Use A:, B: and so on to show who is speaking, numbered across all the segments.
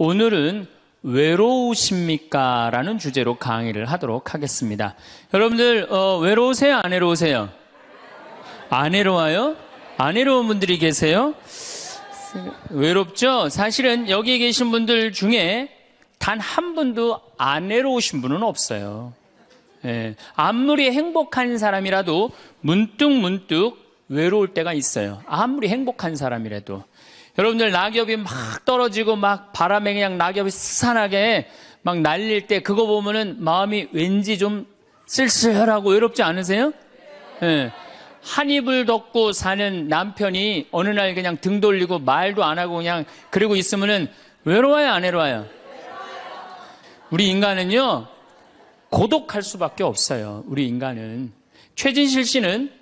A: 오늘은 외로우십니까? 라는 주제로 강의를 하도록 하겠습니다. 여러분들 외로우세요? 안 외로우세요? 안 외로워요? 안 외로운 분들이 계세요? 외롭죠? 사실은 여기 계신 분들 중에 단 한 분도 안 외로우신 분은 없어요. 예, 아무리 행복한 사람이라도 문득 외로울 때가 있어요. 아무리 행복한 사람이라도. 여러분들 낙엽이 막 떨어지고 막 바람에 그냥 낙엽이 스산하게 막 날릴 때 그거 보면은 마음이 왠지 좀 쓸쓸하고 외롭지 않으세요? 예. 한 이불 덮고 사는 남편이 어느 날 그냥 등 돌리고 말도 안 하고 그냥 그러고 있으면은 외로워요, 안 외로워요? 우리 인간은요, 고독할 수밖에 없어요. 우리 인간은. 최진실 씨는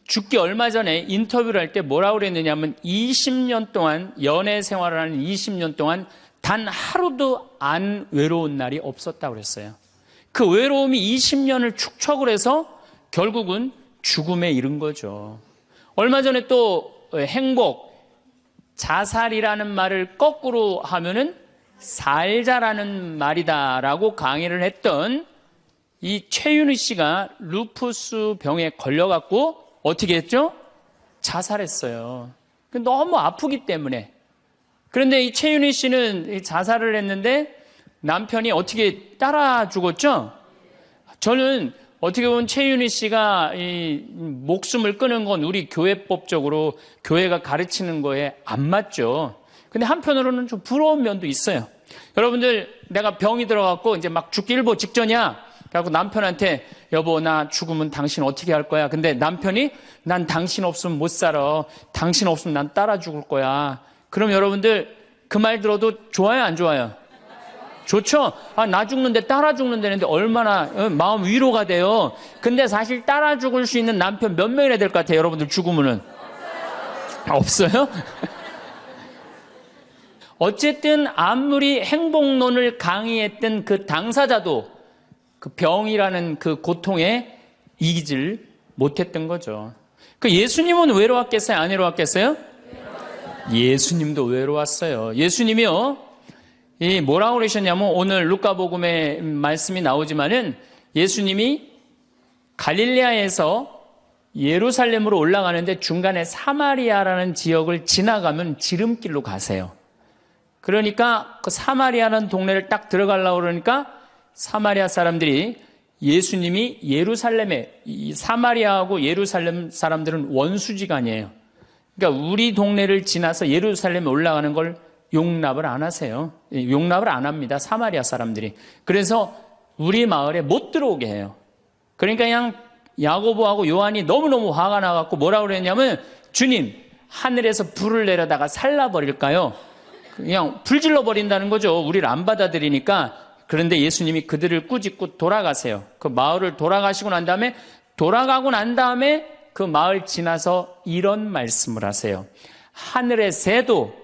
A: 죽기 얼마 전에 인터뷰를 할 때 뭐라고 그랬느냐면 20년 동안 연애 생활을 하는 20년 동안 단 하루도 안 외로운 날이 없었다고 그랬어요. 그 외로움이 20년을 축적을 해서 결국은 죽음에 이른 거죠. 얼마 전에 또 행복, 자살이라는 말을 거꾸로 하면은 살자라는 말이다라고 강의를 했던 이 최윤희 씨가 루푸스 병에 걸려갖고 어떻게 했죠? 자살했어요. 너무 아프기 때문에. 그런데 이 최윤희 씨는 자살을 했는데 남편이 어떻게 따라 죽었죠? 저는 어떻게 보면 최윤희 씨가 이 목숨을 끊은 건 우리 교회법적으로 교회가 가르치는 거에 안 맞죠. 근데 한편으로는 좀 부러운 면도 있어요. 여러분들, 내가 병이 들어갖고 이제 막 죽기 일보 직전이야. 그래갖고 남편한테 여보, 나 죽으면 당신 어떻게 할 거야? 근데 남편이 난 당신 없으면 못 살아. 당신 없으면 난 따라 죽을 거야. 그럼 여러분들 그 말 들어도 좋아요, 안 좋아요? 좋죠? 나 죽는데 따라 죽는다는데 얼마나 마음 위로가 돼요. 근데 사실 따라 죽을 수 있는 남편 몇 명이나 될 것 같아요, 여러분들 죽으면은? 없어요? 어쨌든 아무리 행복론을 강의했던 그 당사자도 그 병이라는 그 고통에 이기질 못했던 거죠. 그 예수님은 외로웠겠어요? 안 외로웠겠어요? 예수님도 외로웠어요. 예수님이요, 뭐라고 그러셨냐면 오늘 루카복음에 말씀이 나오지만은 예수님이 갈릴레아에서 예루살렘으로 올라가는데 중간에 사마리아라는 지역을 지나가면 지름길로 가세요. 그러니까 그 사마리아라는 동네를 딱 들어가려고 그러니까 사마리아 사람들이 예수님이 예루살렘에, 이 사마리아하고 예루살렘 사람들은 원수지간이에요. 그러니까 우리 동네를 지나서 예루살렘에 올라가는 걸 용납을 안 하세요. 용납을 안 합니다, 사마리아 사람들이. 그래서 우리 마을에 못 들어오게 해요. 그러니까 그냥 야고보하고 요한이 너무너무 화가 나갖고 뭐라고 그랬냐면, 주님, 하늘에서 불을 내려다가 살라버릴까요? 그냥 불질러 버린다는 거죠. 우리를 안 받아들이니까. 그런데 예수님이 그들을 꾸짖고 돌아가세요. 그 마을을 돌아가시고 난 다음에, 돌아가고 난 다음에 그 마을 지나서 이런 말씀을 하세요. 하늘의 새도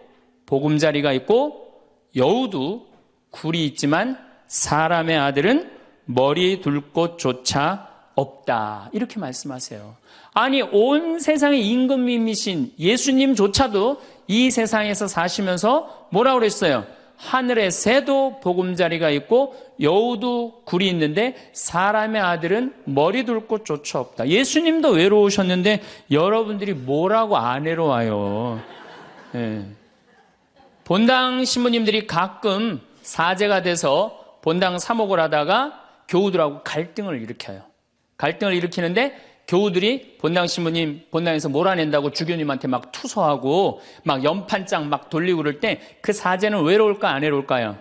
A: 보금자리가 있고 여우도 굴이 있지만 사람의 아들은 머리 둘 곳조차 없다. 이렇게 말씀하세요. 아니, 온 세상의 임금님이신 예수님조차도 이 세상에서 사시면서 뭐라고 그랬어요? 하늘의 새도 보금자리가 있고 여우도 굴이 있는데 사람의 아들은 머리 둘 곳조차 없다. 예수님도 외로우셨는데 여러분들이 뭐라고 안 외로워요? 예. 본당 신부님들이 가끔 사제가 돼서 본당 사목을 하다가 교우들하고 갈등을 일으켜요. 갈등을 일으키는데 교우들이 본당 신부님 본당에서 몰아낸다고 주교님한테 막 투서하고 막 연판장 막 돌리고 그럴 때 그 사제는 외로울까 안 외로울까요?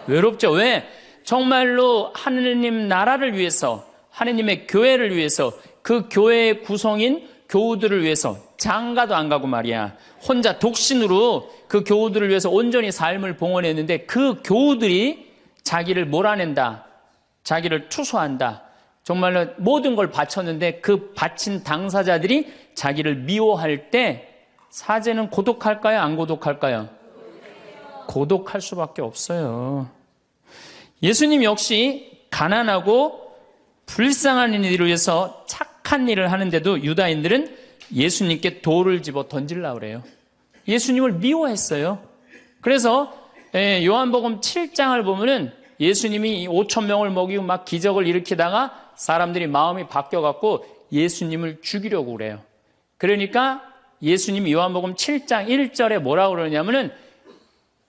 A: 외롭죠. 왜? 정말로 하느님 나라를 위해서, 하느님의 교회를 위해서, 그 교회의 구성인 교우들을 위해서 장가도 안 가고 말이야, 혼자 독신으로 그 교우들을 위해서 온전히 삶을 봉헌했는데 그 교우들이 자기를 몰아낸다, 자기를 투소한다, 정말로 모든 걸 바쳤는데 그 바친 당사자들이 자기를 미워할 때 사제는 고독할까요? 안 고독할까요? 고독할 수밖에 없어요. 예수님 역시 가난하고 불쌍한 이들을 위해서 착한 일을 하는데도 유다인들은 예수님께 돌을 집어 던지려고 그래요. 예수님을 미워했어요. 그래서 요한복음 7장을 보면은 예수님이 5천 명을 먹이고 막 기적을 일으키다가 사람들이 마음이 바뀌어갖고 예수님을 죽이려고 그래요. 그러니까 예수님이 요한복음 7장 1절에 뭐라고 그러냐면은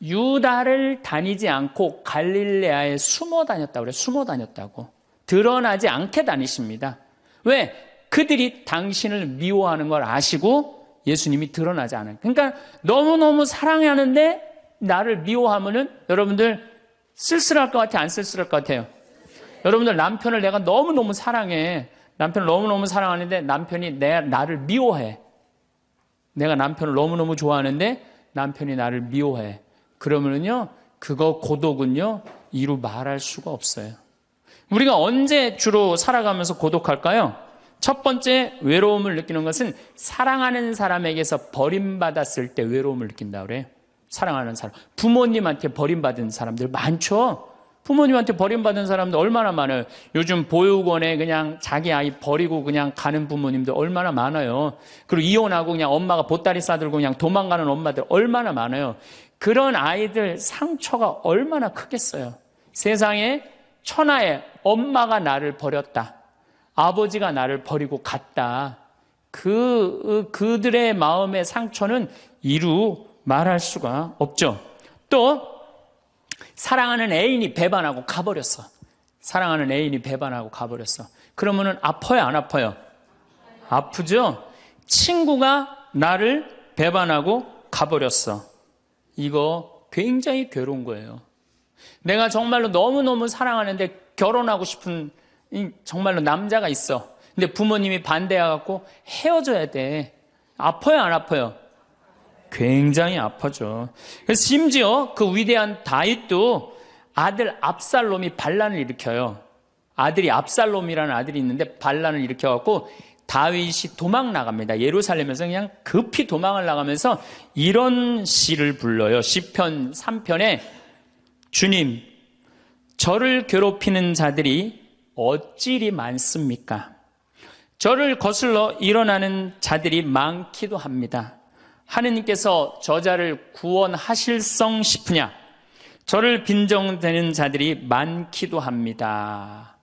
A: 유다를 다니지 않고 갈릴레아에 숨어 다녔다고 그래요. 숨어 다녔다고. 드러나지 않게 다니십니다. 왜? 그들이 당신을 미워하는 걸 아시고 예수님이 드러나지 않아요. 그러니까 너무너무 사랑하는데 나를 미워하면은 여러분들 쓸쓸할 것 같아요? 안 쓸쓸할 것 같아요? 여러분들 남편을 내가 너무너무 사랑해. 남편을 너무너무 사랑하는데 남편이 나를 미워해. 내가 남편을 너무너무 좋아하는데 남편이 나를 미워해. 그러면은요, 그거 고독은요, 이루 말할 수가 없어요. 우리가 언제 주로 살아가면서 고독할까요? 첫 번째 외로움을 느끼는 것은 사랑하는 사람에게서 버림받았을 때 외로움을 느낀다 그래요. 사랑하는 사람. 부모님한테 버림받은 사람들 많죠? 부모님한테 버림받은 사람들 얼마나 많아요. 요즘 보육원에 그냥 자기 아이 버리고 그냥 가는 부모님들 얼마나 많아요. 그리고 이혼하고 그냥 엄마가 보따리 싸들고 그냥 도망가는 엄마들 얼마나 많아요. 그런 아이들 상처가 얼마나 크겠어요. 세상에 천하에 엄마가 나를 버렸다. 아버지가 나를 버리고 갔다. 그들의 마음의 상처는 이루 말할 수가 없죠. 또 사랑하는 애인이 배반하고 가버렸어. 사랑하는 애인이 배반하고 가버렸어. 그러면은 아파요, 안 아파요? 아프죠? 친구가 나를 배반하고 가버렸어. 이거 굉장히 괴로운 거예요. 내가 정말로 너무너무 사랑하는데 결혼하고 싶은 정말로 남자가 있어. 근데 부모님이 반대해갖고 헤어져야 돼. 아파요, 안 아파요? 굉장히 아파죠. 그래서 심지어 그 위대한 다윗도 아들 압살롬이 반란을 일으켜요. 아들이 압살롬이라는 아들이 있는데 반란을 일으켜갖고 다윗이 도망 나갑니다. 예루살렘에서 그냥 급히 도망을 나가면서 이런 시를 불러요. 시편 3편에 주님, 저를 괴롭히는 자들이 어찌리 많습니까? 저를 거슬러 일어나는 자들이 많기도 합니다. 하느님께서 저자를 구원하실성 싶으냐? 저를 빈정대는 자들이 많기도 합니다.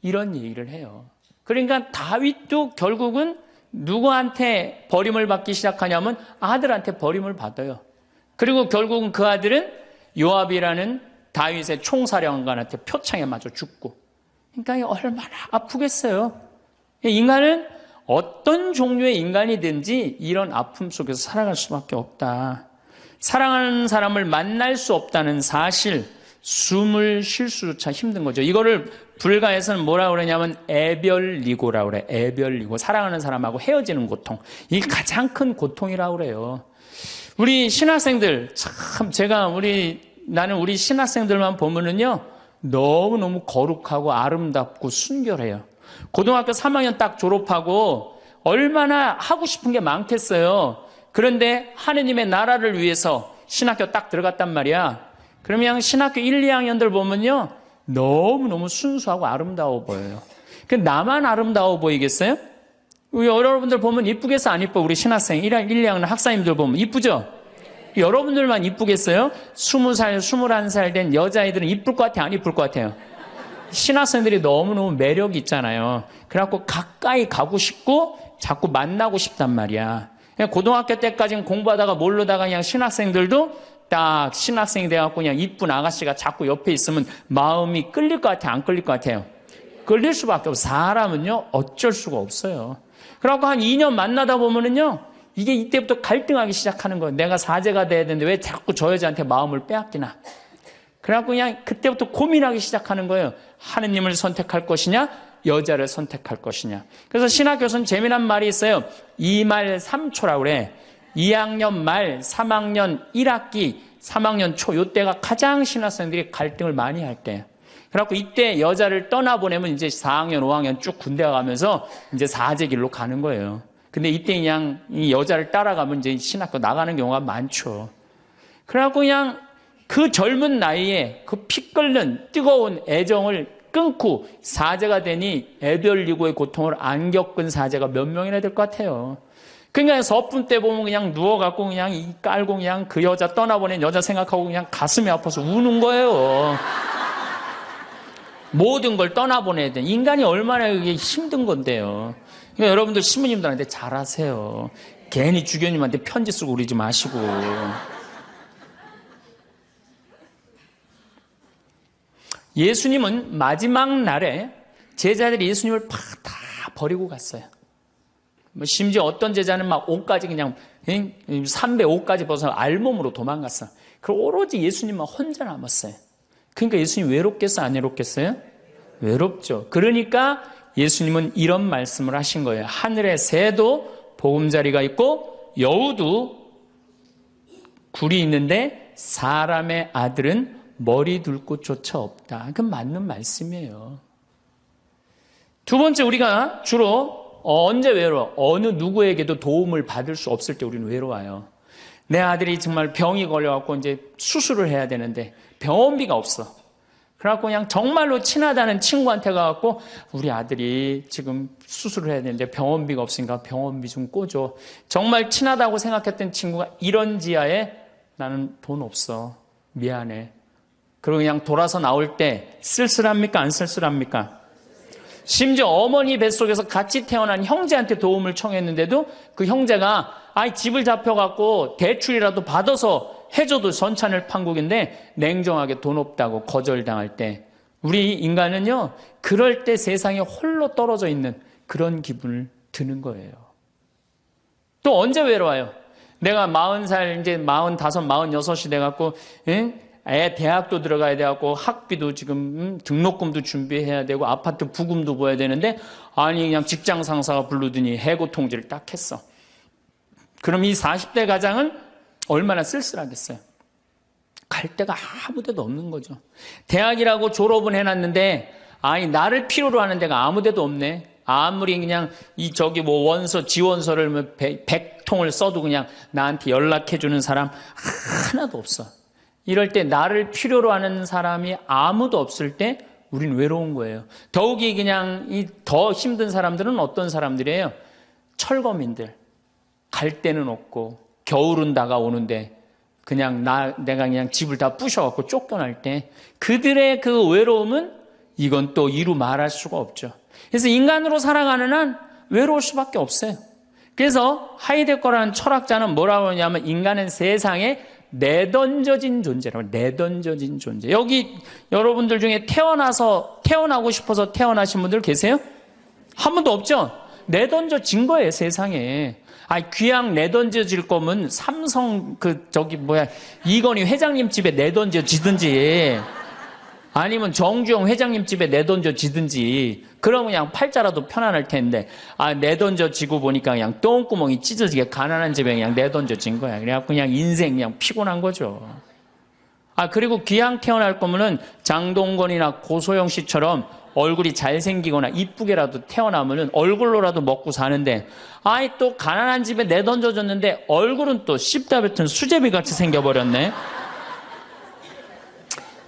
A: 이런 얘기를 해요. 그러니까 다윗도 결국은 누구한테 버림을 받기 시작하냐면 아들한테 버림을 받아요. 그리고 결국은 그 아들은 요압이라는 다윗의 총사령관한테 표창에 맞아 죽고. 그러니까 얼마나 아프겠어요. 인간은 어떤 종류의 인간이든지 이런 아픔 속에서 살아갈 수밖에 없다. 사랑하는 사람을 만날 수 없다는 사실, 숨을 쉴 수조차 힘든 거죠. 이거를 불가에서는 뭐라고 그러냐면 애별리고라고 그래. 애별리고. 사랑하는 사람하고 헤어지는 고통. 이게 가장 큰 고통이라고 그래요. 우리 신학생들, 참 나는 우리 신학생들만 보면은요, 너무너무 거룩하고 아름답고 순결해요. 고등학교 3학년 딱 졸업하고 얼마나 하고 싶은 게 많겠어요. 그런데 하느님의 나라를 위해서 신학교 딱 들어갔단 말이야. 그러면 신학교 1, 2학년들 보면요, 너무너무 순수하고 아름다워 보여요. 나만 아름다워 보이겠어요? 여러분들 보면 이쁘겠어, 안 이뻐? 우리 신학생 1, 2학년 학사님들 보면 이쁘죠? 여러분들만 이쁘겠어요? 20살, 21살 된 여자아이들은 이쁠 것 같아요, 안 이쁠 것 같아요? 신학생들이 너무너무 매력이 있잖아요. 그래갖고 가까이 가고 싶고 자꾸 만나고 싶단 말이야. 고등학교 때까지는 공부하다가 모르다가 그냥 신학생들도 딱 신학생이 돼갖고 그냥 이쁜 아가씨가 자꾸 옆에 있으면 마음이 끌릴 것 같아요, 안 끌릴 것 같아요? 끌릴 수밖에 없어요. 사람은요, 어쩔 수가 없어요. 그래갖고 한 2년 만나다 보면은요, 이게 이때부터 갈등하기 시작하는 거예요. 내가 사제가 돼야 되는데 왜 자꾸 저 여자한테 마음을 빼앗기나. 그래갖고 그냥 그때부터 고민하기 시작하는 거예요. 하느님을 선택할 것이냐, 여자를 선택할 것이냐. 그래서 신학교에서는 재미난 말이 있어요. 2말 3초라고 그래. 2학년 말, 3학년 1학기, 3학년 초, 이때가 가장 신학생들이 갈등을 많이 할 때예요. 그래갖고 이때 여자를 떠나보내면 이제 4학년, 5학년 쭉 군대 가면서 이제 사제 길로 가는 거예요. 근데 이때 그냥 이 여자를 따라가면 이제 신학교 나가는 경우가 많죠. 그래갖고 그냥 그 젊은 나이에 그 피 끓는 뜨거운 애정을 끊고 사제가 되니 애별리고의 고통을 안 겪은 사제가 몇 명이나 될 것 같아요. 그러니까 서푼 때 보면 그냥 누워갖고 그냥 이 깔고 그냥 그 여자 떠나보낸 여자 생각하고 그냥 가슴이 아파서 우는 거예요. 모든 걸 떠나보내야 돼. 인간이 얼마나 그게 힘든 건데요. 그러니까 여러분들 신부님들한테 잘하세요. 괜히 주교님한테 편지 쓰고 그러지 마시고. 예수님은 마지막 날에 제자들이 예수님을 다 버리고 갔어요. 심지어 어떤 제자는 막 옷까지 그냥 삼배 옷까지 벗어 알몸으로 도망갔어. 그리고 오로지 예수님만 혼자 남았어요. 그러니까 예수님 외롭겠어요? 안 외롭겠어요? 외롭죠. 그러니까 예수님은 이런 말씀을 하신 거예요. 하늘에 새도 보금자리가 있고 여우도 굴이 있는데 사람의 아들은 머리 둘 곳조차 없다. 그건 맞는 말씀이에요. 두 번째, 우리가 주로 언제 외로워? 어느 누구에게도 도움을 받을 수 없을 때 우리는 외로워요. 내 아들이 정말 병이 걸려갖고 이제 수술을 해야 되는데 병원비가 없어. 그래갖고 그냥 정말로 친하다는 친구한테 가갖고 우리 아들이 지금 수술을 해야 되는데 병원비가 없으니까 병원비 좀 꿔줘. 정말 친하다고 생각했던 친구가 이런 지하에 나는 돈 없어. 미안해. 그리고 그냥 돌아서 나올 때 쓸쓸합니까? 안 쓸쓸합니까? 심지어 어머니 뱃속에서 같이 태어난 형제한테 도움을 청했는데도 그 형제가 집을 잡혀갖고 대출이라도 받아서 해줘도 전찬을 판국인데 냉정하게 돈 없다고 거절당할 때 우리 인간은요, 그럴 때 세상에 홀로 떨어져 있는 그런 기분을 드는 거예요. 또 언제 외로워요? 내가 40살, 이제 45, 46이 돼갖고 애 대학도 들어가야 돼갖고 학비도 지금 등록금도 준비해야 되고 아파트 부금도 보야 되는데 그냥 직장 상사가 부르더니 해고 통지를 딱 했어. 그럼 이 40대 가장은 얼마나 쓸쓸하겠어요. 갈 데가 아무 데도 없는 거죠. 대학이라고 졸업은 해놨는데 나를 필요로 하는 데가 아무 데도 없네. 아무리 그냥 원서 지원서를 100통을 써도 그냥 나한테 연락해주는 사람 하나도 없어. 이럴 때 나를 필요로 하는 사람이 아무도 없을 때 우린 외로운 거예요. 더욱이 그냥 더 힘든 사람들은 어떤 사람들이에요? 철거민들. 갈 데는 없고 겨울은 다가오는데 그냥 내가 그냥 집을 다 부셔갖고 쫓겨날 때 그들의 그 외로움은 이건 또 이루 말할 수가 없죠. 그래서 인간으로 살아가는 한 외로울 수밖에 없어요. 그래서 하이데거라는 철학자는 뭐라고 하냐면 인간은 세상에 내던져진 존재라고. 내던져진 존재. 여기 여러분들 중에 태어나고 싶어서 태어나신 분들 계세요? 한 분도 없죠? 내던져진 거예요, 세상에. 귀양 내던져질 거면 삼성 이건희 회장님 집에 내던져지든지 아니면 정주영 회장님 집에 내던져지든지 그러면 그냥 팔자라도 편안할 텐데 내던져지고 보니까 그냥 똥구멍이 찢어지게 가난한 집에 그냥 내던져진 거야. 그래갖고 그냥 인생 그냥 피곤한 거죠. 그리고 귀양 태어날 거면은 장동건이나 고소영 씨처럼 얼굴이 잘생기거나 이쁘게라도 태어나면은 얼굴로라도 먹고 사는데 또 가난한 집에 내던져졌는데 얼굴은 또 씹다 뱉은 수제비같이 생겨버렸네.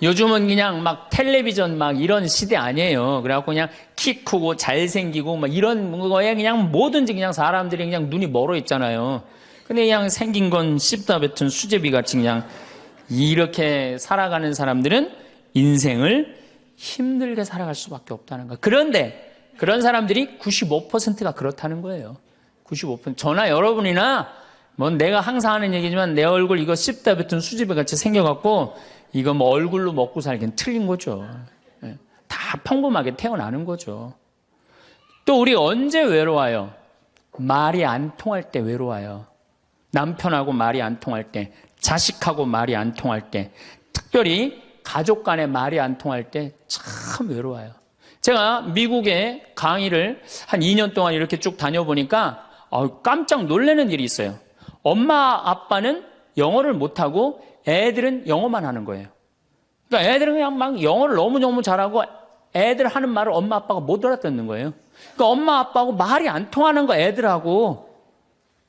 A: 요즘은 그냥 막 텔레비전 이런 시대 아니에요. 그래갖고 그냥 키 크고 잘생기고 이런 거에 그냥 뭐든지 그냥 사람들이 그냥 눈이 멀어 있잖아요. 근데 그냥 생긴 건 씹다 뱉은 수제비같이 그냥 이렇게 살아가는 사람들은 인생을 힘들게 살아갈 수밖에 없다는 거예요. 그런데 그런 사람들이 95%가 그렇다는 거예요. 95%. 저나 여러분이나 내가 항상 하는 얘기지만 내 얼굴 이거 씹다 뱉은 수제비같이 생겨갖고 이거 얼굴로 먹고 살기엔 틀린 거죠. 다 평범하게 태어나는 거죠. 또 우리 언제 외로워요? 말이 안 통할 때 외로워요. 남편하고 말이 안 통할 때, 자식하고 말이 안 통할 때, 특별히 가족 간에 말이 안 통할 때 참 외로워요. 제가 미국에 강의를 한 2년 동안 이렇게 쭉 다녀보니까 깜짝 놀라는 일이 있어요. 엄마 아빠는 영어를 못하고 애들은 영어만 하는 거예요. 그러니까 애들은 그냥 영어를 너무너무 잘하고 애들 하는 말을 엄마 아빠가 못 알아듣는 거예요. 그러니까 엄마 아빠하고 말이 안 통하는 거 애들하고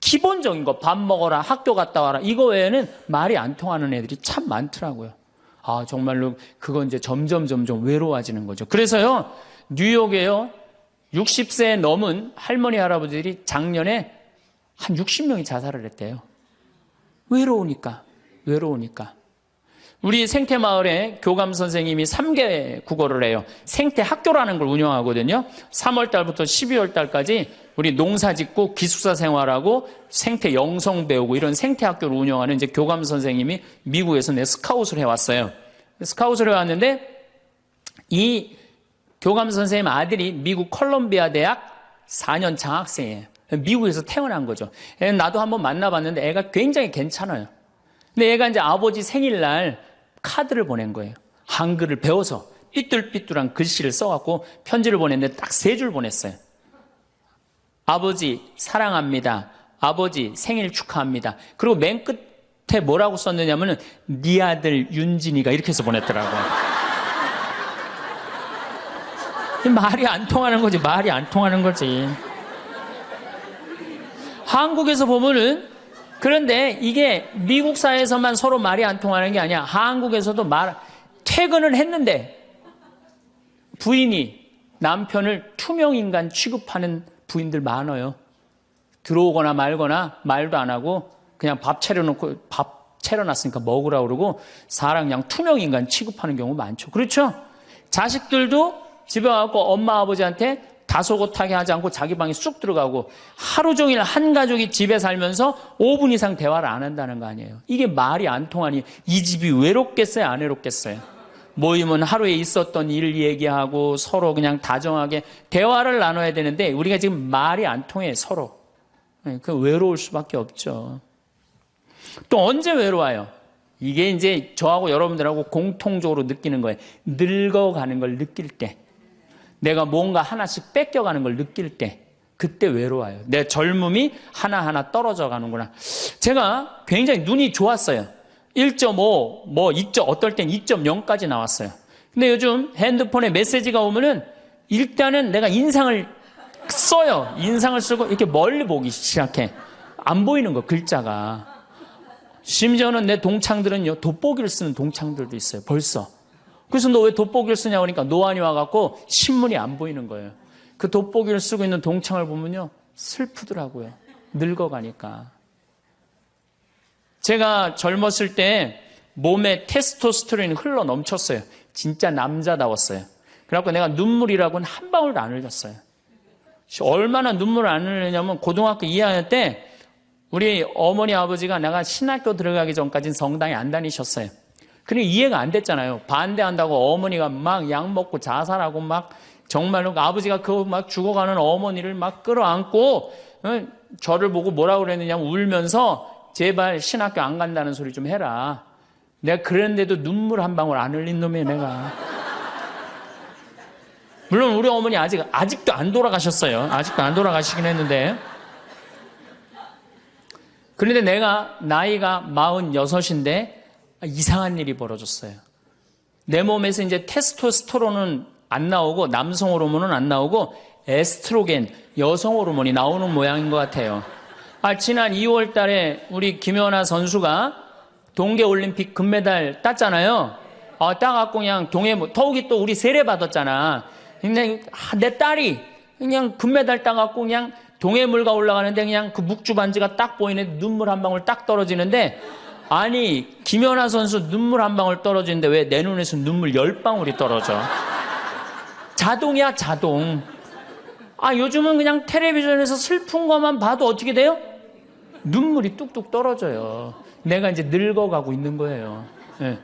A: 기본적인 거 밥 먹어라, 학교 갔다 와라 이거 외에는 말이 안 통하는 애들이 참 많더라고요. 정말로 그건 이제 점점 외로워지는 거죠. 그래서요, 뉴욕에요, 60세 넘은 할머니, 할아버지들이 작년에 한 60명이 자살을 했대요. 외로우니까. 우리 생태마을에 교감 선생님이 3개 국어를 해요. 생태학교라는 걸 운영하거든요. 3월 달부터 12월 달까지 우리 농사 짓고 기숙사 생활하고 생태 영성 배우고 이런 생태학교를 운영하는 이제 교감 선생님이 미국에서 스카웃을 해왔어요. 스카웃을 해왔는데 이 교감 선생님 아들이 미국 컬럼비아 대학 4년 장학생이에요. 미국에서 태어난 거죠. 나도 한번 만나봤는데 애가 굉장히 괜찮아요. 근데 얘가 이제 아버지 생일날 카드를 보낸 거예요. 한글을 배워서 삐뚤삐뚤한 글씨를 써갖고 편지를 보냈는데 딱 3줄 보냈어요. 아버지 사랑합니다. 아버지 생일 축하합니다. 그리고 맨 끝에 뭐라고 썼느냐면은 네 아들 윤진이가 이렇게 해서 보냈더라고요. 말이 안 통하는 거지. 말이 안 통하는 거지. 한국에서 보면은 그런데 이게 미국 사회에서만 서로 말이 안 통하는 게 아니야. 한국에서도 퇴근을 했는데 부인이 남편을 투명인간 취급하는 부인들 많아요. 들어오거나 말거나 말도 안 하고 그냥 밥 차려놨으니까 먹으라고 그러고 사람 그냥 투명인간 취급하는 경우 많죠. 그렇죠? 자식들도 집에 와서 엄마 아버지한테 다소곳하게 하지 않고 자기 방에 쑥 들어가고 하루 종일 한 가족이 집에 살면서 5분 이상 대화를 안 한다는 거 아니에요. 이게 말이 안 통하니 이 집이 외롭겠어요? 안 외롭겠어요? 모이면 하루에 있었던 일 얘기하고 서로 그냥 다정하게 대화를 나눠야 되는데 우리가 지금 말이 안 통해 서로. 그 외로울 수밖에 없죠. 또 언제 외로워요? 이게 이제 저하고 여러분들하고 공통적으로 느끼는 거예요. 늙어가는 걸 느낄 때. 내가 뭔가 하나씩 뺏겨가는 걸 느낄 때 그때 외로워요. 내 젊음이 하나하나 떨어져 가는구나. 제가 굉장히 눈이 좋았어요. 1.5, 어떨 땐 2.0까지 나왔어요. 근데 요즘 핸드폰에 메시지가 오면은 일단은 내가 인상을 써요. 인상을 쓰고 이렇게 멀리 보기 시작해. 안 보이는 거, 글자가. 심지어는 내 동창들은요, 돋보기를 쓰는 동창들도 있어요. 벌써. 그래서 너 왜 돋보기를 쓰냐고 하니까 노안이 와갖고 신문이 안 보이는 거예요. 그 돋보기를 쓰고 있는 동창을 보면요, 슬프더라고요. 늙어가니까. 제가 젊었을 때 몸에 테스토스테론이 흘러 넘쳤어요. 진짜 남자다웠어요. 그래갖고 내가 눈물이라고는 한 방울도 안 흘렸어요. 얼마나 눈물을 안 흘리냐면 고등학교 2학년 때 우리 어머니 아버지가 내가 신학교 들어가기 전까지는 성당에 안 다니셨어요. 그게 이해가 안 됐잖아요. 반대한다고 어머니가 막 약 먹고 자살하고 막 정말로 아버지가 그 막 죽어가는 어머니를 막 끌어안고 저를 보고 뭐라고 그랬느냐면 울면서 제발 신학교 안 간다는 소리 좀 해라. 내가 그랬는데도 눈물 한 방울 안 흘린 놈이에요, 내가. 물론 우리 어머니 아직도 안 돌아가셨어요. 아직도 안 돌아가시긴 했는데. 그런데 내가 나이가 46인데 이상한 일이 벌어졌어요. 내 몸에서 이제 테스토스테론은 안 나오고 남성 호르몬은 안 나오고 에스트로겐, 여성 호르몬이 나오는 모양인 것 같아요. 지난 2월 달에 우리 김연아 선수가 동계올림픽 금메달 땄잖아요. 따갖고 그냥 더욱이 또 우리 세례 받았잖아. 근데 내 딸이 그냥 금메달 따갖고 그냥 동해물가 올라가는데 그냥 그 묵주 반지가 딱 보이는데 눈물 한 방울 딱 떨어지는데 아니 김연아 선수 눈물 한 방울 떨어지는데 왜 내 눈에서 눈물 10방울이 떨어져? 자동이야 자동. 요즘은 그냥 텔레비전에서 슬픈 것만 봐도 어떻게 돼요? 눈물이 뚝뚝 떨어져요. 내가 이제 늙어가고 있는 거예요. 네.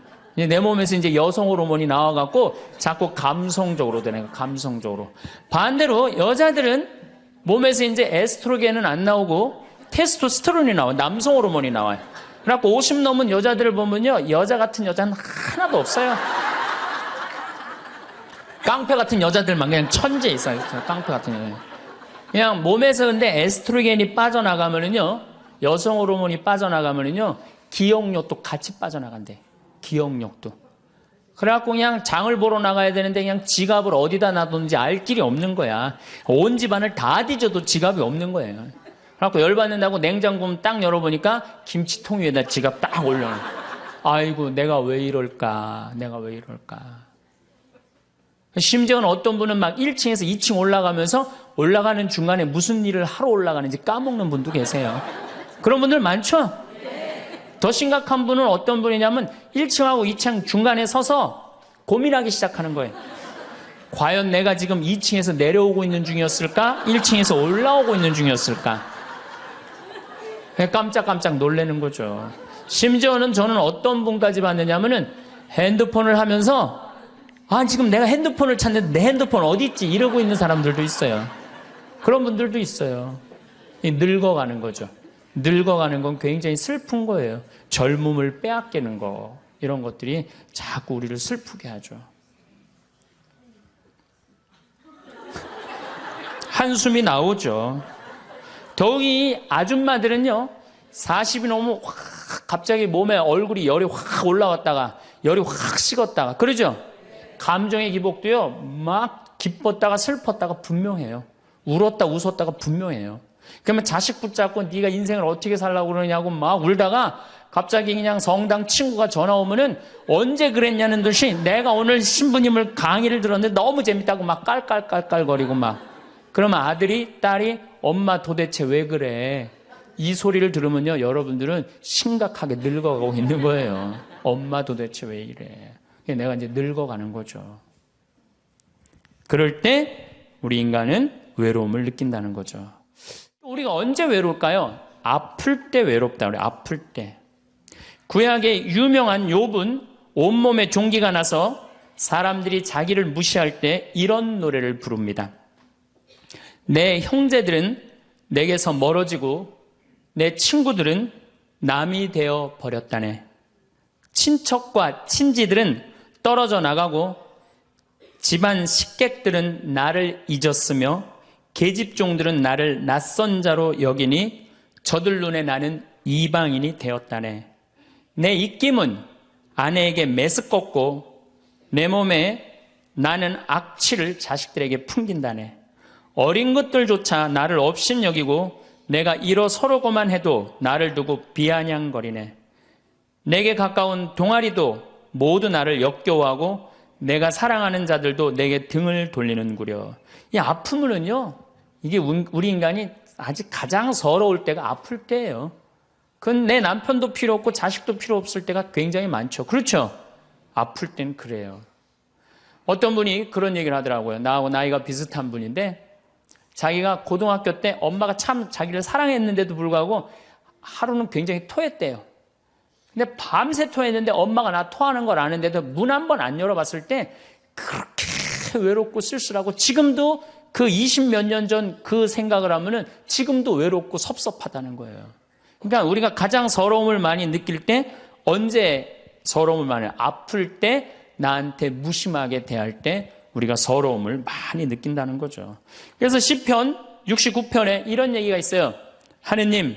A: 내 몸에서 이제 여성 호르몬이 나와갖고 자꾸 감성적으로 되는 거예요. 감성적으로. 반대로 여자들은 몸에서 이제 에스트로겐은 안 나오고 테스토스테론이 나와요. 남성 호르몬이 나와요. 그래갖고 50 넘은 여자들을 보면요, 여자 같은 여자는 하나도 없어요. 깡패 같은 여자들만 그냥 천재 있어요. 깡패 같은 여자. 그냥 몸에서 근데 에스트로겐이 빠져나가면은요, 여성 호르몬이 빠져나가면은요, 기억력도 같이 빠져나간대. 기억력도. 그래갖고 그냥 장을 보러 나가야 되는데 그냥 지갑을 어디다 놔뒀는지 알 길이 없는 거야. 온 집안을 다 뒤져도 지갑이 없는 거예요. 그래갖고 열받는다고 냉장고 딱 열어보니까 김치통 위에다 지갑 딱 올려놔. 아이고, 내가 왜 이럴까. 심지어는 어떤 분은 막 1층에서 2층 올라가면서 올라가는 중간에 무슨 일을 하러 올라가는지 까먹는 분도 계세요. 그런 분들 많죠? 더 심각한 분은 어떤 분이냐면 1층하고 2층 중간에 서서 고민하기 시작하는 거예요. 과연 내가 지금 2층에서 내려오고 있는 중이었을까? 1층에서 올라오고 있는 중이었을까? 깜짝깜짝 놀라는 거죠. 심지어는 저는 어떤 분까지 봤느냐면은 핸드폰을 하면서 지금 내가 핸드폰을 찾는데 내 핸드폰 어디 있지? 이러고 있는 사람들도 있어요. 그런 분들도 있어요. 늙어가는 거죠. 늙어가는 건 굉장히 슬픈 거예요. 젊음을 빼앗기는 거, 이런 것들이 자꾸 우리를 슬프게 하죠. 한숨이 나오죠. 더욱이 아줌마들은요, 40이 넘으면 확 갑자기 몸에 얼굴이 열이 확 올라왔다가 열이 확 식었다가, 그러죠? 감정의 기복도요, 막 기뻤다가 슬펐다가 분명해요. 울었다 웃었다가 분명해요. 그러면 자식 붙잡고 네가 인생을 어떻게 살라고 그러냐고 막 울다가 갑자기 그냥 성당 친구가 전화 오면은 언제 그랬냐는 듯이 내가 오늘 신부님을 강의를 들었는데 너무 재밌다고 막 깔깔깔깔거리고 막. 그러면 아들이, 딸이 엄마 도대체 왜 그래? 이 소리를 들으면요, 여러분들은 심각하게 늙어가고 있는 거예요. 엄마 도대체 왜 이래? 내가 이제 늙어가는 거죠. 그럴 때 우리 인간은 외로움을 느낀다는 거죠. 우리가 언제 외로울까요? 아플 때 외롭다 그래요. 아플 때. 구약의 유명한 욥은 온몸에 종기가 나서 사람들이 자기를 무시할 때 이런 노래를 부릅니다. 내 형제들은 내게서 멀어지고 내 친구들은 남이 되어 버렸다네. 친척과 친지들은 떨어져 나가고 집안 식객들은 나를 잊었으며 계집종들은 나를 낯선 자로 여기니 저들 눈에 나는 이방인이 되었다네. 내 입김은 아내에게 메스껍고 내 몸에 나는 악취를 자식들에게 풍긴다네. 어린 것들조차 나를 업신여기고 내가 일어서려고만 해도 나를 두고 비아냥거리네. 내게 가까운 동아리도 모두 나를 역겨워하고 내가 사랑하는 자들도 내게 등을 돌리는구려. 이 아픔은요, 이게 우리 인간이 아직 가장 서러울 때가 아플 때예요. 그건 내 남편도 필요 없고 자식도 필요 없을 때가 굉장히 많죠. 그렇죠? 아플 땐 그래요. 어떤 분이 그런 얘기를 하더라고요. 나하고 나이가 비슷한 분인데 자기가 고등학교 때 엄마가 참 자기를 사랑했는데도 불구하고 하루는 굉장히 토했대요. 근데 밤새 토했는데 엄마가 나 토하는 걸 아는데도 문 한 번 안 열어봤을 때 그렇게 외롭고 쓸쓸하고 지금도 그 20몇 년 전 그 생각을 하면은 지금도 외롭고 섭섭하다는 거예요. 그러니까 우리가 가장 서러움을 많이 느낄 때 언제 서러움을 많이 아플 때 나한테 무심하게 대할 때 우리가 서러움을 많이 느낀다는 거죠. 그래서 시편 69편에 이런 얘기가 있어요. 하느님,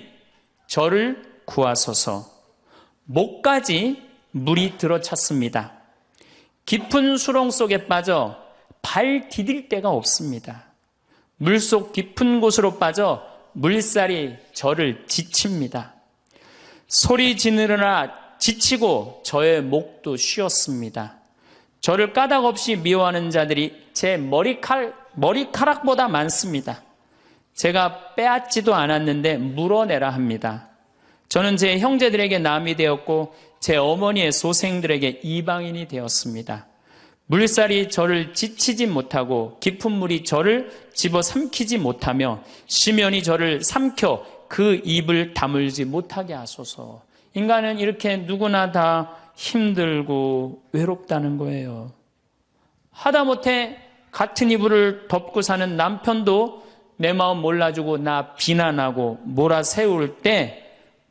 A: 저를 구하소서. 목까지 물이 들어찼습니다. 깊은 수렁 속에 빠져 발 디딜 데가 없습니다. 물속 깊은 곳으로 빠져 물살이 저를 지칩니다. 소리 지르느라 지치고 저의 목도 쉬었습니다. 저를 까닭없이 미워하는 자들이 제 머리카락보다 많습니다. 제가 빼앗지도 않았는데 물어내라 합니다. 저는 제 형제들에게 남이 되었고 제 어머니의 소생들에게 이방인이 되었습니다. 물살이 저를 지치지 못하고 깊은 물이 저를 집어삼키지 못하며 심연이 저를 삼켜 그 입을 다물지 못하게 하소서. 인간은 이렇게 누구나 다 힘들고 외롭다는 거예요. 하다못해 같은 이불을 덮고 사는 남편도 내 마음 몰라주고 나 비난하고 몰아세울 때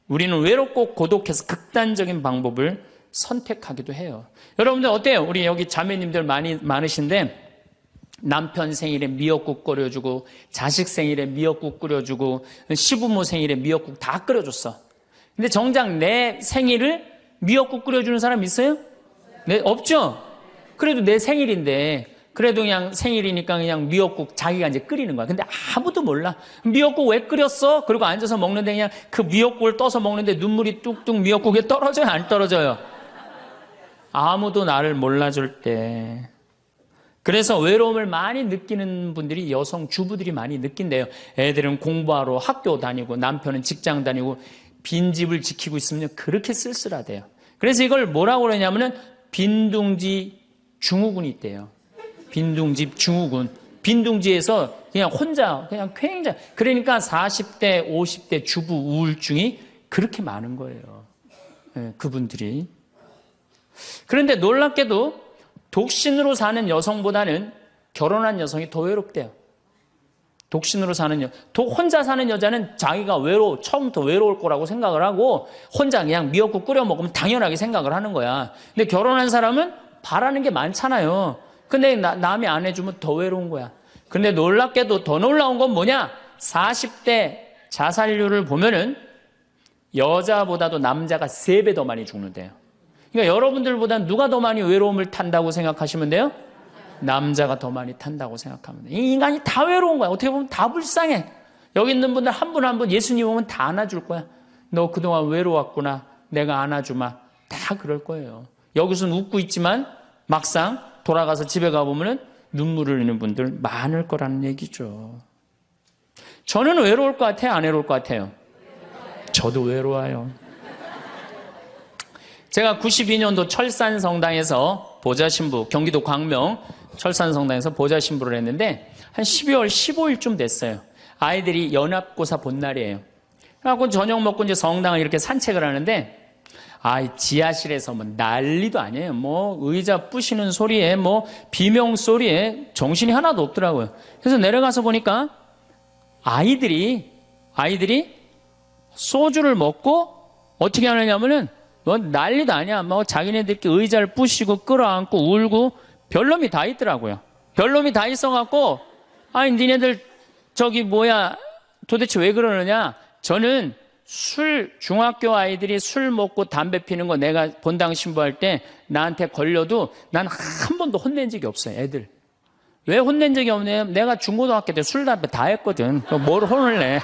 A: 우리는 외롭고 고독해서 극단적인 방법을 선택하기도 해요. 여러분들 어때요? 우리 여기 자매님들 많으신데 남편 생일에 미역국 끓여주고 자식 생일에 미역국 끓여주고 시부모 생일에 미역국 다 끓여줬어. 근데 정작 내 생일을 미역국 끓여주는 사람 있어요? 네, 없죠? 그래도 내 생일인데 그래도 그냥 생일이니까 그냥 미역국 자기가 이제 끓이는 거야. 근데 아무도 몰라. 미역국 왜 끓였어? 그리고 앉아서 먹는데 그냥 그 미역국을 떠서 먹는데 눈물이 뚝뚝 미역국에 떨어져요? 안 떨어져요? 아무도 나를 몰라줄 때 그래서 외로움을 많이 느끼는 분들이 여성 주부들이 많이 느낀대요. 애들은 공부하러 학교 다니고 남편은 직장 다니고 빈집을 지키고 있으면 그렇게 쓸쓸하대요. 그래서 이걸 뭐라고 그러냐면은 빈둥지 증후군이 있대요. 빈둥지 증후군. 빈둥지에서 그냥 혼자 그냥 굉장히 그러니까 40대 50대 주부 우울증이 그렇게 많은 거예요. 그분들이. 그런데 놀랍게도 독신으로 사는 여성보다는 결혼한 여성이 더 외롭대요. 독신으로 사는 혼자 사는 여자는 자기가 처음부터 외로울 거라고 생각을 하고 혼자 그냥 미역국 끓여 먹으면 당연하게 생각을 하는 거야. 근데 결혼한 사람은 바라는 게 많잖아요. 근데 남이 안 해주면 더 외로운 거야. 근데 놀랍게도 더 놀라운 건 뭐냐? 40대 자살률을 보면은 여자보다도 남자가 3배 더 많이 죽는데요. 그러니까 여러분들보다 누가 더 많이 외로움을 탄다고 생각하시면 돼요? 남자가 더 많이 탄다고 생각하면 돼요. 이 인간이 다 외로운 거야. 어떻게 보면 다 불쌍해. 여기 있는 분들 한 분 한 분 예수님 오면 다 안아줄 거야. 너 그동안 외로웠구나. 내가 안아주마. 다 그럴 거예요. 여기서는 웃고 있지만 막상 돌아가서 집에 가보면 눈물을 흘리는 분들 많을 거라는 얘기죠. 저는 외로울 것 같아요? 안 외로울 것 같아요? 저도 외로워요. 제가 92년도 철산성당에서 보좌신부, 경기도 광명 철산성당에서 보좌신부를 했는데 한 12월 15일쯤 됐어요. 아이들이 연합고사 본 날이에요. 그래갖고 저녁 먹고 이제 성당을 이렇게 산책을 하는데 지하실에서 뭐 난리도 아니에요. 뭐 의자 부시는 소리에 뭐 비명 소리에 정신이 하나도 없더라고요. 그래서 내려가서 보니까 아이들이 소주를 먹고 어떻게 하느냐면은 뭐 난리도 아니야. 뭐 자기네들끼리 의자를 부시고 끌어안고 울고 별놈이 다 있더라고요. 별놈이 다 있어갖고 니네들 도대체 왜 그러느냐? 저는 중학교 아이들이 술 먹고 담배 피는 거 내가 본당 신부할 때 나한테 걸려도 난 한 번도 혼낸 적이 없어요. 애들. 왜 혼낸 적이 없냐면 내가 중고등학교 때 술, 담배 다 했거든. 뭘 혼을 내.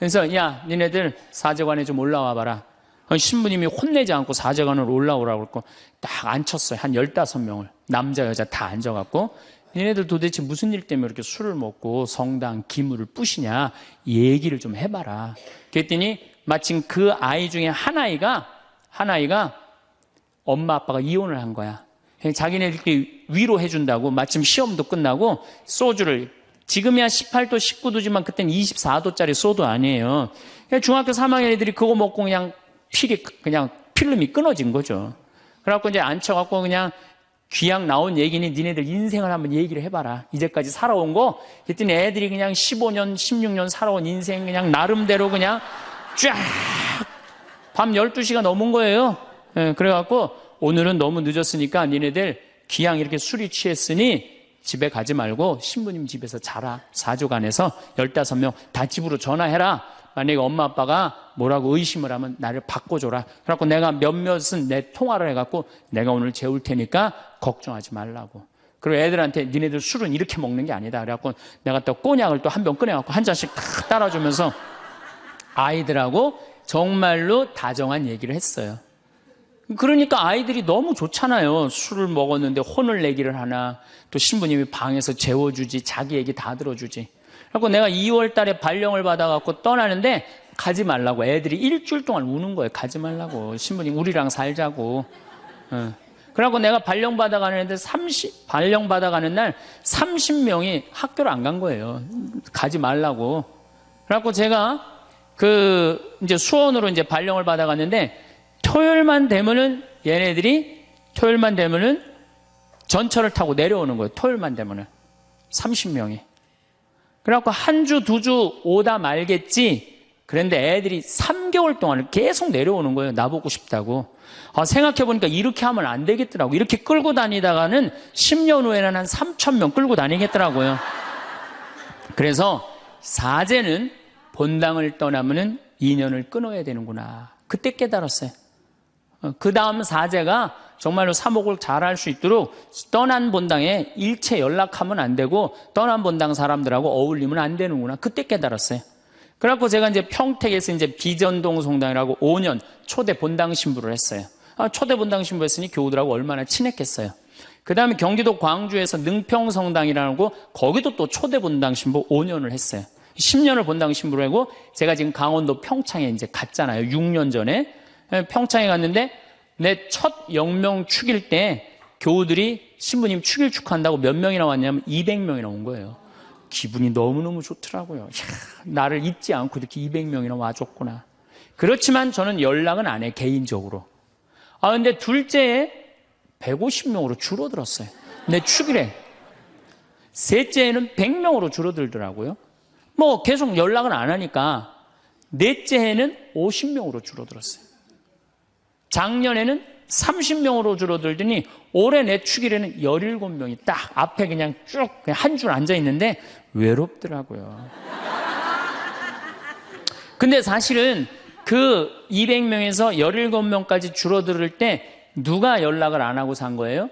A: 그래서 니네들 사제관에 좀 올라와 봐라. 신부님이 혼내지 않고 사제관으로 올라오라고 그랬고 딱 앉혔어요. 한 15명을. 남자 여자 다 앉아갖고 얘네들 도대체 무슨 일 때문에 이렇게 술을 먹고 성당 기물을 부시냐 얘기를 좀 해봐라. 그랬더니 마침 그 아이 중에 한 아이가 엄마 아빠가 이혼을 한 거야. 자기네들끼리 위로해준다고 마침 시험도 끝나고 소주를 지금이야 18도 19도지만 그때는 24도짜리 소도 아니에요. 중학교 3학년 애들이 그거 먹고 그냥 필름이 끊어진 거죠. 그래갖고 이제 앉혀갖고 그냥 귀양 나온 얘기니 니네들 인생을 한번 얘기를 해봐라. 이제까지 살아온 거. 그랬더니 애들이 그냥 15년, 16년 살아온 인생 그냥 나름대로 그냥 쫙 밤 12시가 넘은 거예요. 그래갖고 오늘은 너무 늦었으니까 니네들 귀양 이렇게 술이 취했으니 집에 가지 말고 신부님 집에서 자라. 사조관에서 15명 다 집으로 전화해라. 만약에 엄마 아빠가 뭐라고 의심을 하면 나를 바꿔줘라. 그래갖고 내가 몇몇은 내 통화를 해갖고 내가 오늘 재울 테니까 걱정하지 말라고. 그리고 애들한테 니네들 술은 이렇게 먹는 게 아니다. 그래갖고 내가 또 꼬냑을 또 한 병 꺼내갖고 한 잔씩 탁 따라주면서 아이들하고 정말로 다정한 얘기를 했어요. 그러니까 아이들이 너무 좋잖아요. 술을 먹었는데 혼을 내기를 하나. 또 신부님이 방에서 재워주지. 자기 얘기 다 들어주지. 그래서 내가 2월 달에 발령을 받아갖고 떠나는데 가지 말라고. 애들이 일주일 동안 우는 거예요. 가지 말라고. 신부님 우리랑 살자고. 그래갖고 내가 발령 받아가는데 발령 받아가는 날 30명이 학교를 안 간 거예요. 가지 말라고. 그래갖고 제가 이제 수원으로 이제 발령을 받아갔는데 토요일만 되면은 전철을 타고 내려오는 거예요. 토요일만 되면은 30명이. 그래갖고 한 주, 2주 오다 말겠지. 그런데 애들이 3개월 동안 계속 내려오는 거예요. 나보고 싶다고. 생각해보니까 이렇게 하면 안 되겠더라고. 이렇게 끌고 다니다가는 10년 후에는 한 3,000명 끌고 다니겠더라고요. 그래서 사제는 본당을 떠나면은 인연을 끊어야 되는구나. 그때 깨달았어요. 그 다음 사제가 정말로 사목을 잘할 수 있도록 떠난 본당에 일체 연락하면 안 되고 떠난 본당 사람들하고 어울리면 안 되는구나. 그때 깨달았어요. 그래갖고 제가 이제 평택에서 이제 비전동 성당이라고 5년 초대 본당 신부를 했어요. 초대 본당 신부 했으니 교우들하고 얼마나 친했겠어요. 그 다음에 경기도 광주에서 능평성당이라고 거기도 또 초대 본당 신부 5년을 했어요. 10년을 본당 신부로 하고 제가 지금 강원도 평창에 이제 갔잖아요. 6년 전에. 평창에 갔는데 내 첫 영명 축일 때 교우들이 신부님 축일 축하한다고 몇 명이나 왔냐면 200명이나 온 거예요. 기분이 너무너무 좋더라고요. 이야, 나를 잊지 않고 이렇게 200명이나 와줬구나. 그렇지만 저는 연락은 안 해, 개인적으로. 근데 둘째에 150명으로 줄어들었어요. 내 축일에. 셋째에는 100명으로 줄어들더라고요. 뭐 계속 연락은 안 하니까 넷째 해는 50명으로 줄어들었어요. 작년에는 30명으로 줄어들더니 올해 내 축일에는 17명이 딱 앞에 그냥 쭉 한 줄 앉아 있는데 외롭더라고요. 근데 사실은 그 200명에서 17명까지 줄어들 때 누가 연락을 안 하고 산 거예요?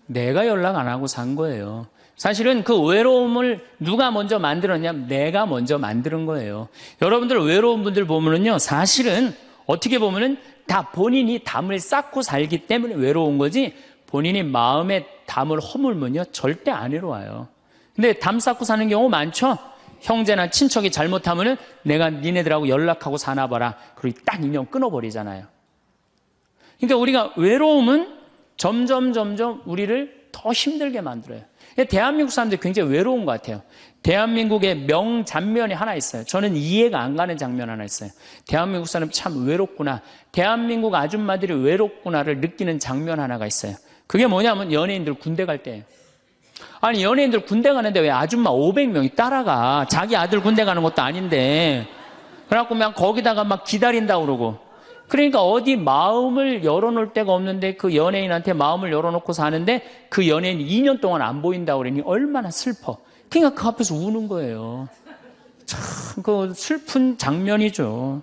A: 내가 연락 안 하고 산 거예요. 사실은 그 외로움을 누가 먼저 만들었냐면 내가 먼저 만드는 거예요. 여러분들 외로운 분들 보면은요, 사실은 어떻게 보면은 다 본인이 담을 쌓고 살기 때문에 외로운 거지, 본인이 마음에 담을 허물면요 절대 안 외로워요. 근데 담 쌓고 사는 경우 많죠. 형제나 친척이 잘못하면은 내가 니네들하고 연락하고 사나 봐라, 그리고 딱 인연 끊어버리잖아요. 그러니까 우리가 외로움은 점점 우리를 더 힘들게 만들어요. 대한민국 사람들이 굉장히 외로운 것 같아요. 대한민국의 명장면이 하나 있어요. 저는 이해가 안 가는 장면 하나 있어요. 대한민국 사람 참 외롭구나, 대한민국 아줌마들이 외롭구나를 느끼는 장면 하나가 있어요. 그게 뭐냐면 연예인들 군대 갈 때예요. 아니, 연예인들 군대 가는데 왜 아줌마 500명이 따라가? 자기 아들 군대 가는 것도 아닌데. 그래갖고 그냥 거기다가 막 기다린다고 그러고. 그러니까 어디 마음을 열어놓을 데가 없는데 그 연예인한테 마음을 열어놓고 사는데 그 연예인이 2년 동안 안 보인다고 그러니 얼마나 슬퍼. 그러니까 그 앞에서 우는 거예요. 참 그 슬픈 장면이죠.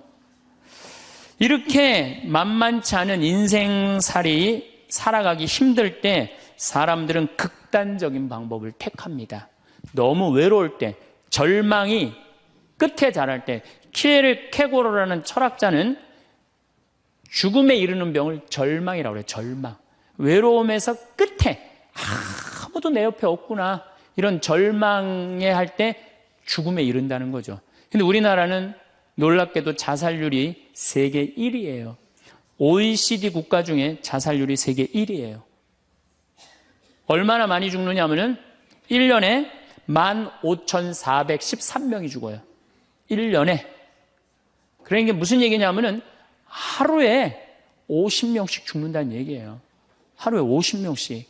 A: 이렇게 만만치 않은 인생살이 살아가기 힘들 때 사람들은 극단적인 방법을 택합니다. 너무 외로울 때, 절망이 끝에 달할 때, 키에르케고르라는 철학자는 죽음에 이르는 병을 절망이라고 그래요. 절망. 외로움에서 끝에 아무도 내 옆에 없구나, 이런 절망에 할 때 죽음에 이른다는 거죠. 근데 우리나라는 놀랍게도 자살률이 세계 1위예요. OECD 국가 중에 자살률이 세계 1위예요. 얼마나 많이 죽느냐 하면은 1년에 15,413명이 죽어요. 1년에. 그러니까 무슨 얘기냐면은 하루에 50명씩 죽는다는 얘기예요. 하루에 50명씩.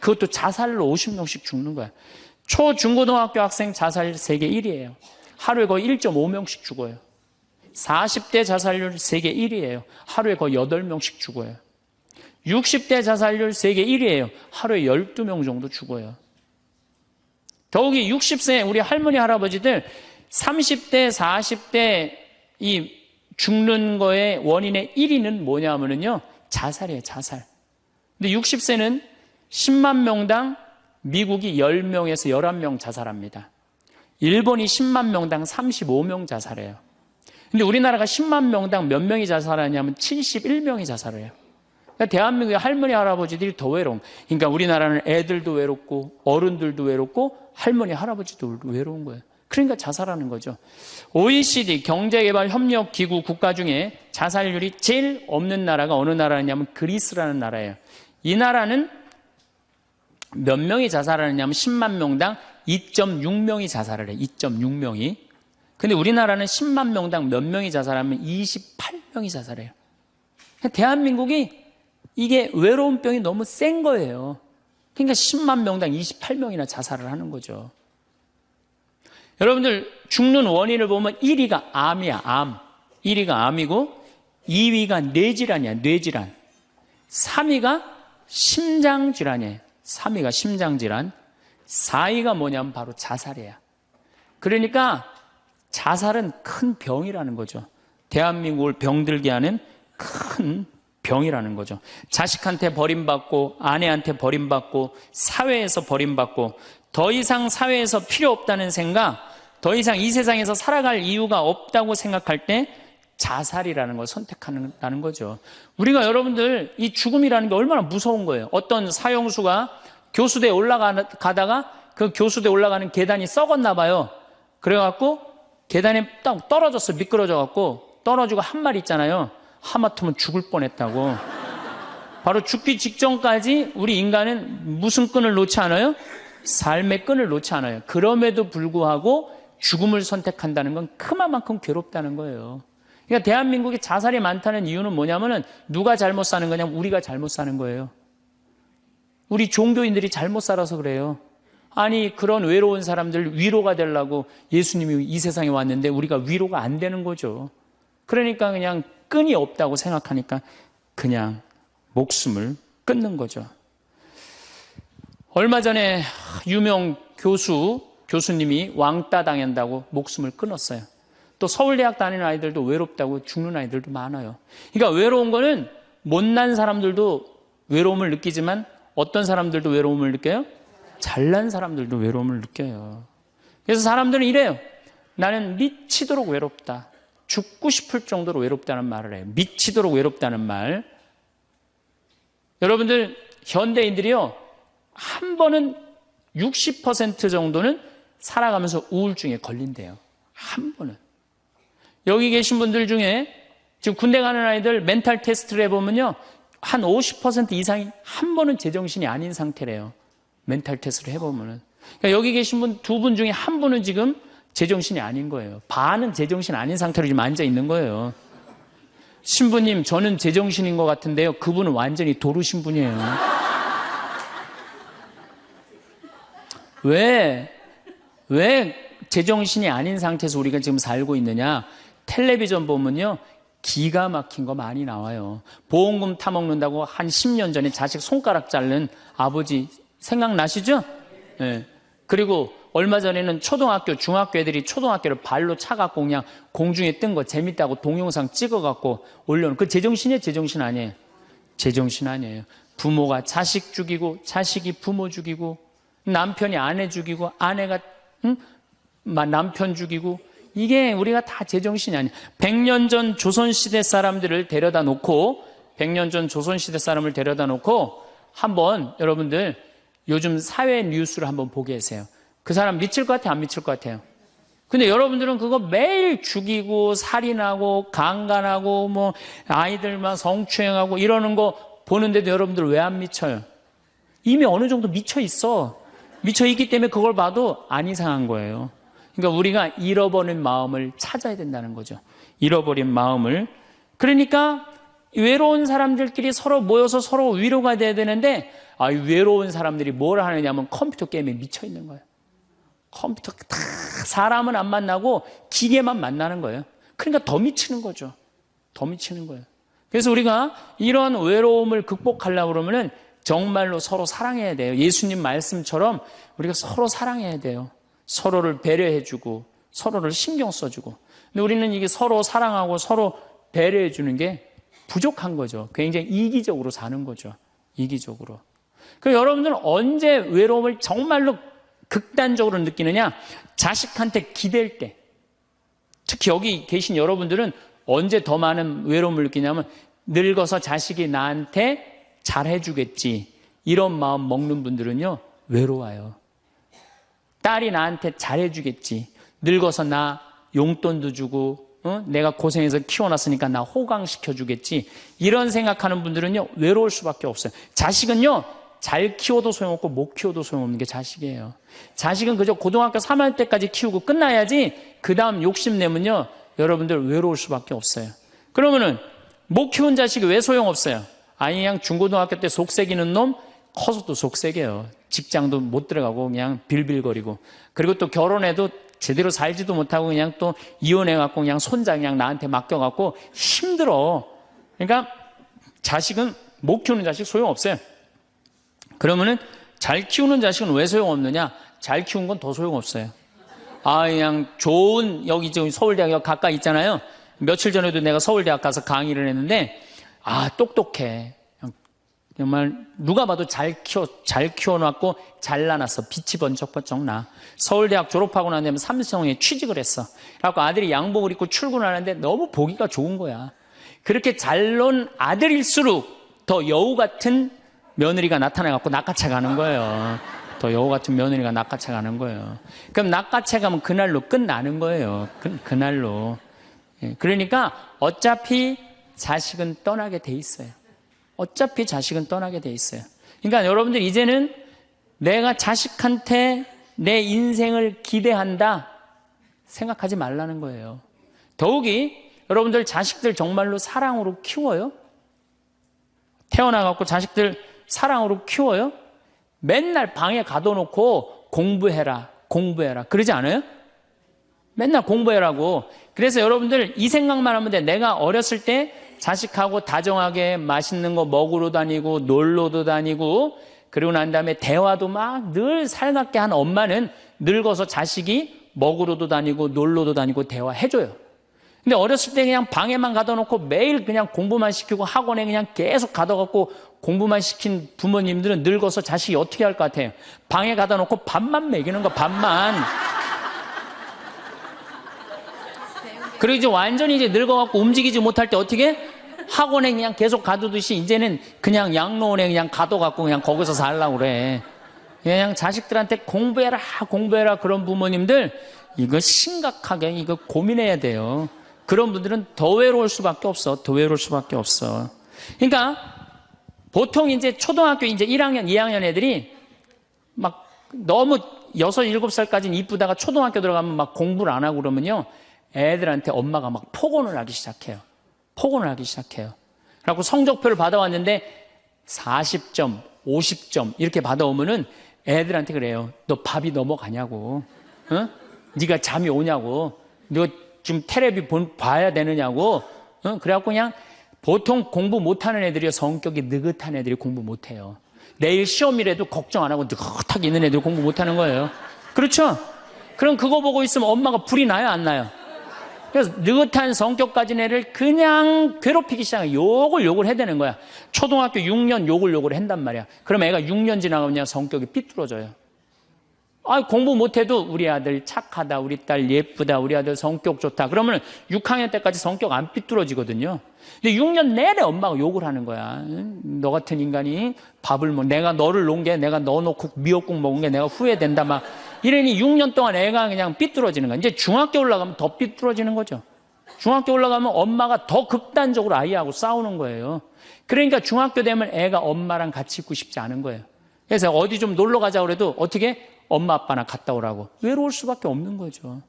A: 그것도 자살로 50명씩 죽는 거야. 초, 중고등학교 학생 자살 세계 1위예요. 하루에 거의 1.5명씩 죽어요. 40대 자살률 세계 1위예요. 하루에 거의 8명씩 죽어요. 60대 자살률 세계 1위예요. 하루에 12명 정도 죽어요. 더욱이 60세 우리 할머니 할아버지들 30대 40대 이 죽는 거의 원인의 1위는 뭐냐면요, 자살이에요. 자살. 근데 60세는 10만 명당 미국이 10명에서 11명 자살합니다. 일본이 10만 명당 35명 자살해요. 근데 우리나라가 10만 명당 몇 명이 자살하냐면 71명이 자살해요. 그러니까 대한민국의 할머니 할아버지들이 더 외로운. 그러니까 우리나라는 애들도 외롭고 어른들도 외롭고 할머니 할아버지도 외로운 거예요. 그러니까 자살하는 거죠. OECD 경제개발협력기구 국가 중에 자살률이 제일 없는 나라가 어느 나라냐면 그리스라는 나라예요. 이 나라는 몇 명이 자살하느냐면 10만 명당 2.6명이 자살을 해요. 2.6명이. 근데 우리나라는 10만 명당 몇 명이 자살하면 28명이 자살해요. 대한민국이 이게 외로운 병이 너무 센 거예요. 그러니까 10만 명당 28명이나 자살을 하는 거죠. 여러분들 죽는 원인을 보면 1위가 암이야, 암. 1위가 암이고 2위가 뇌질환이야, 뇌질환. 3위가 심장질환이에요. 3위가 심장질환. 4위가 뭐냐면 바로 자살이에요. 그러니까 자살은 큰 병이라는 거죠. 대한민국을 병들게 하는 큰 병이라는 거죠. 자식한테 버림받고 아내한테 버림받고 사회에서 버림받고 더 이상 사회에서 필요 없다는 생각, 더 이상 이 세상에서 살아갈 이유가 없다고 생각할 때 자살이라는 걸 선택한다는 거죠. 우리가 여러분들 이 죽음이라는 게 얼마나 무서운 거예요. 어떤 사형수가 교수대에 올라가다가 그 교수대 올라가는 계단이 썩었나 봐요. 그래갖고 계단에 딱 떨어졌어. 미끄러져갖고 떨어지고 한 말 있잖아요. 하마터면 죽을 뻔했다고. 바로 죽기 직전까지 우리 인간은 무슨 끈을 놓지 않아요? 삶의 끈을 놓지 않아요. 그럼에도 불구하고 죽음을 선택한다는 건 그만큼 괴롭다는 거예요. 그러니까 대한민국에 자살이 많다는 이유는 뭐냐면은 누가 잘못 사는 거냐면 우리가 잘못 사는 거예요. 우리 종교인들이 잘못 살아서 그래요. 아니 그런 외로운 사람들 위로가 되려고 예수님이 이 세상에 왔는데 우리가 위로가 안 되는 거죠. 그러니까 그냥 끈이 없다고 생각하니까 그냥 목숨을 끊는 거죠. 얼마 전에 유명 교수님이 왕따 당한다고 목숨을 끊었어요. 또 서울대학 다니는 아이들도 외롭다고 죽는 아이들도 많아요. 그러니까 외로운 거는 못난 사람들도 외로움을 느끼지만 어떤 사람들도 외로움을 느껴요? 잘난 사람들도 외로움을 느껴요. 그래서 사람들은 이래요. 나는 미치도록 외롭다. 죽고 싶을 정도로 외롭다는 말을 해요. 미치도록 외롭다는 말. 여러분들 현대인들이요. 한 번은 60% 정도는 살아가면서 우울증에 걸린대요. 한 번은. 여기 계신 분들 중에 지금 군대 가는 아이들 멘탈 테스트를 해보면요. 한 50% 이상이 한 번은 제정신이 아닌 상태래요. 멘탈 테스트를 해보면은. 그러니까 여기 계신 분 두 분 중에 한 분은 지금 제정신이 아닌 거예요. 반은 제정신 아닌 상태로 지금 앉아 있는 거예요. 신부님, 저는 제정신인 것 같은데요. 그분은 완전히 도루신 분이에요. 왜 제정신이 아닌 상태에서 우리가 지금 살고 있느냐? 텔레비전 보면요. 기가 막힌 거 많이 나와요. 보험금 타먹는다고 한 10년 전에 자식 손가락 자른 아버지 생각나시죠? 네. 그리고 얼마 전에는 초등학교, 중학교 애들이 초등학교를 발로 차갖고 그냥 공중에 뜬 거 재밌다고 동영상 찍어갖고 올려놓은 그 제정신이에요? 제정신 아니에요? 제정신 아니에요. 부모가 자식 죽이고 자식이 부모 죽이고 남편이 아내 죽이고 아내가 남편 죽이고 이게 우리가 다 제정신이 아니에요. 100년 전 조선시대 사람들을 데려다 놓고 100년 전 조선시대 사람을 데려다 놓고 한번 여러분들 요즘 사회 뉴스를 한번 보게 하세요. 그 사람 미칠 것 같아요? 안 미칠 것 같아요? 근데 여러분들은 그거 매일 죽이고 살인하고 강간하고 뭐 아이들만 성추행하고 이러는 거 보는데도 여러분들 왜 안 미쳐요? 이미 어느 정도 미쳐 있어. 미쳐 있기 때문에 그걸 봐도 안 이상한 거예요. 그러니까 우리가 잃어버린 마음을 찾아야 된다는 거죠. 잃어버린 마음을. 그러니까 외로운 사람들끼리 서로 모여서 서로 위로가 돼야 되는데 외로운 사람들이 뭘 하느냐면 컴퓨터 게임에 미쳐 있는 거예요. 컴퓨터 다 사람은 안 만나고 기계만 만나는 거예요. 그러니까 더 미치는 거죠. 더 미치는 거예요. 그래서 우리가 이런 외로움을 극복하려고 그러면은 정말로 서로 사랑해야 돼요. 예수님 말씀처럼 우리가 서로 사랑해야 돼요. 서로를 배려해주고 서로를 신경 써주고. 근데 우리는 이게 서로 사랑하고 서로 배려해주는 게 부족한 거죠. 굉장히 이기적으로 사는 거죠. 이기적으로. 그럼 여러분들은 언제 외로움을 정말로 극단적으로 느끼느냐? 자식한테 기댈 때. 특히 여기 계신 여러분들은 언제 더 많은 외로움을 느끼냐면 늙어서 자식이 나한테 잘해주겠지. 이런 마음 먹는 분들은요. 외로워요. 딸이 나한테 잘해주겠지. 늙어서 나 용돈도 주고 내가 고생해서 키워놨으니까 나 호강시켜주겠지. 이런 생각하는 분들은요. 외로울 수밖에 없어요. 자식은요. 잘 키워도 소용없고 못 키워도 소용없는 게 자식이에요. 자식은 그저 고등학교 3학년 때까지 키우고 끝나야지 그 다음 욕심내면요. 여러분들 외로울 수밖에 없어요. 그러면은 못 키운 자식이 왜 소용없어요? 아니 그냥 중고등학교 때 속색이는 놈 커서도 속색이에요. 직장도 못 들어가고 그냥 빌빌거리고 그리고 또 결혼해도 제대로 살지도 못하고 그냥 또 이혼해갖고 그냥 손자 그냥 나한테 맡겨갖고 힘들어. 그러니까 자식은 못 키우는 자식 소용없어요. 그러면은 잘 키우는 자식은 왜 소용없느냐? 잘 키운 건 더 소용없어요. 그냥 좋은 여기 지금 서울대학 가까이 있잖아요. 며칠 전에도 내가 서울대학 가서 강의를 했는데 똑똑해. 정말 누가 봐도 잘 키워놨고 잘라놨어. 빛이 번쩍번쩍 나. 서울대학 졸업하고 난 다음에 삼성에 취직을 했어. 그래갖고 아들이 양복을 입고 출근하는데 너무 보기가 좋은 거야. 그렇게 잘 논 아들일수록 더 여우 같은 며느리가 나타나갖고 낚아채 가는 거예요. 또 여우 같은 며느리가 낚아채 가는 거예요. 그럼 낚아채 가면 그날로 끝나는 거예요. 그날로. 그러니까 어차피 자식은 떠나게 돼 있어요. 어차피 자식은 떠나게 돼 있어요. 그러니까 여러분들 이제는 내가 자식한테 내 인생을 기대한다 생각하지 말라는 거예요. 더욱이 여러분들 자식들 정말로 사랑으로 키워요? 태어나갖고 자식들 사랑으로 키워요? 맨날 방에 가둬놓고 공부해라 그러지 않아요? 맨날 공부해라고. 그래서 여러분들 이 생각만 하면 돼. 내가 어렸을 때 자식하고 다정하게 맛있는 거 먹으러 다니고 놀러도 다니고 그리고 난 다음에 대화도 막 늘 살갑게 한 엄마는 늙어서 자식이 먹으러도 다니고 놀러도 다니고 대화해줘요. 근데 어렸을 때 그냥 방에만 가둬놓고 매일 그냥 공부만 시키고 학원에 그냥 계속 가둬갖고 공부만 시킨 부모님들은 늙어서 자식이 어떻게 할 것 같아요? 방에 가둬놓고 밥만 먹이는 거, 밥만. 그리고 이제 완전히 이제 늙어갖고 움직이지 못할 때 어떻게? 학원에 그냥 계속 가두듯이 이제는 그냥 양로원에 그냥 가둬갖고 그냥 거기서 살라고 그래. 그냥 자식들한테 공부해라 그런 부모님들 이거 심각하게 이거 고민해야 돼요. 그런 분들은 더 외로울 수밖에 없어. 더 외로울 수밖에 없어. 그러니까 보통 이제 초등학교 이제 1학년, 2학년 애들이 막 너무 6, 7살까지는 이쁘다가 초등학교 들어가면 막 공부를 안 하고 그러면요. 애들한테 엄마가 막 폭언을 하기 시작해요. 그래갖고 성적표를 받아왔는데 40점, 50점 이렇게 받아오면은 애들한테 그래요. 너 밥이 넘어가냐고. 어? 네가 잠이 오냐고. 너 지금 텔레비 봐야 되느냐고. 어? 그래갖고 그냥 보통 공부 못하는 애들이 성격이 느긋한 애들이 공부 못해요. 내일 시험이라도 걱정 안 하고 느긋하게 있는 애들이 공부 못하는 거예요. 그렇죠? 그럼 그거 보고 있으면 엄마가 불이 나요, 안 나요? 그래서 느긋한 성격 가진 애를 그냥 괴롭히기 시작해요. 욕을 해대는 거야. 초등학교 6년 욕을 한단 말이야. 그럼 애가 6년 지나가면 성격이 삐뚤어져요. 아, 공부 못해도 우리 아들 착하다, 우리 딸 예쁘다, 우리 아들 성격 좋다. 그러면 6학년 때까지 성격 안 삐뚤어지거든요. 근데 6년 내내 엄마가 욕을 하는 거야. 너 같은 인간이 밥을 내가 너를 놓은 게 내가 너 놓고 미역국 먹은 게 내가 후회된다 막 이러니 6년 동안 애가 그냥 삐뚤어지는 거야. 이제 중학교 올라가면 더 삐뚤어지는 거죠. 중학교 올라가면 엄마가 더 극단적으로 아이하고 싸우는 거예요. 그러니까 중학교 되면 애가 엄마랑 같이 있고 싶지 않은 거예요. 그래서 어디 좀 놀러 가자고 그래도 어떻게? 엄마 아빠나 갔다 오라고. 외로울 수밖에 없는 거죠.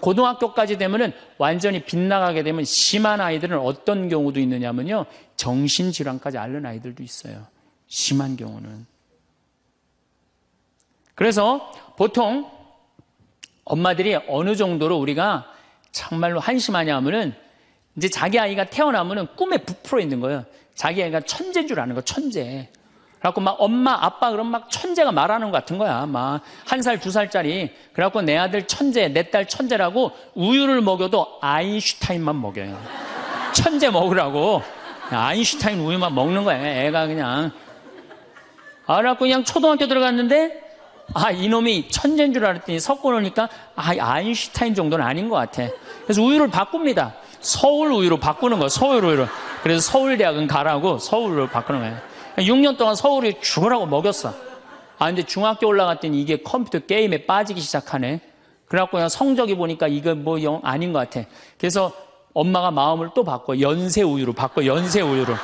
A: 고등학교까지 되면은 완전히 빗나가게 되면 심한 아이들은 어떤 경우도 있느냐면요. 정신질환까지 앓는 아이들도 있어요. 심한 경우는. 그래서 보통 엄마들이 어느 정도로 우리가 정말로 한심하냐 하면은 이제 자기 아이가 태어나면은 꿈에 부풀어 있는 거예요. 자기 아이가 천재인 줄 아는 거, 천재. 그래갖고 막 엄마, 아빠 그럼 막 천재가 말하는 것 같은 거야. 막 1살, 2살짜리. 그래갖고 내 아들 천재, 내 딸 천재라고 우유를 먹여도 아인슈타인만 먹여요. 천재 먹으라고. 아인슈타인 우유만 먹는 거야. 애가 그냥. 그래갖고 그냥 초등학교 들어갔는데 이놈이 천재인 줄 알았더니 섞어놓으니까 아인슈타인 정도는 아닌 것 같아. 그래서 우유를 바꿉니다. 서울 우유로 바꾸는 거야. 서울 우유로. 그래서 서울대학은 가라고 서울로 바꾸는 거야. 6년 동안 서울에 죽으라고 먹였어. 근데 중학교 올라갔더니 이게 컴퓨터 게임에 빠지기 시작하네. 그래갖고 그냥 성적이 보니까 이거 뭐 아닌 것 같아. 그래서 엄마가 마음을 또 바꿔. 연세우유로 바꿔. 연세우유로.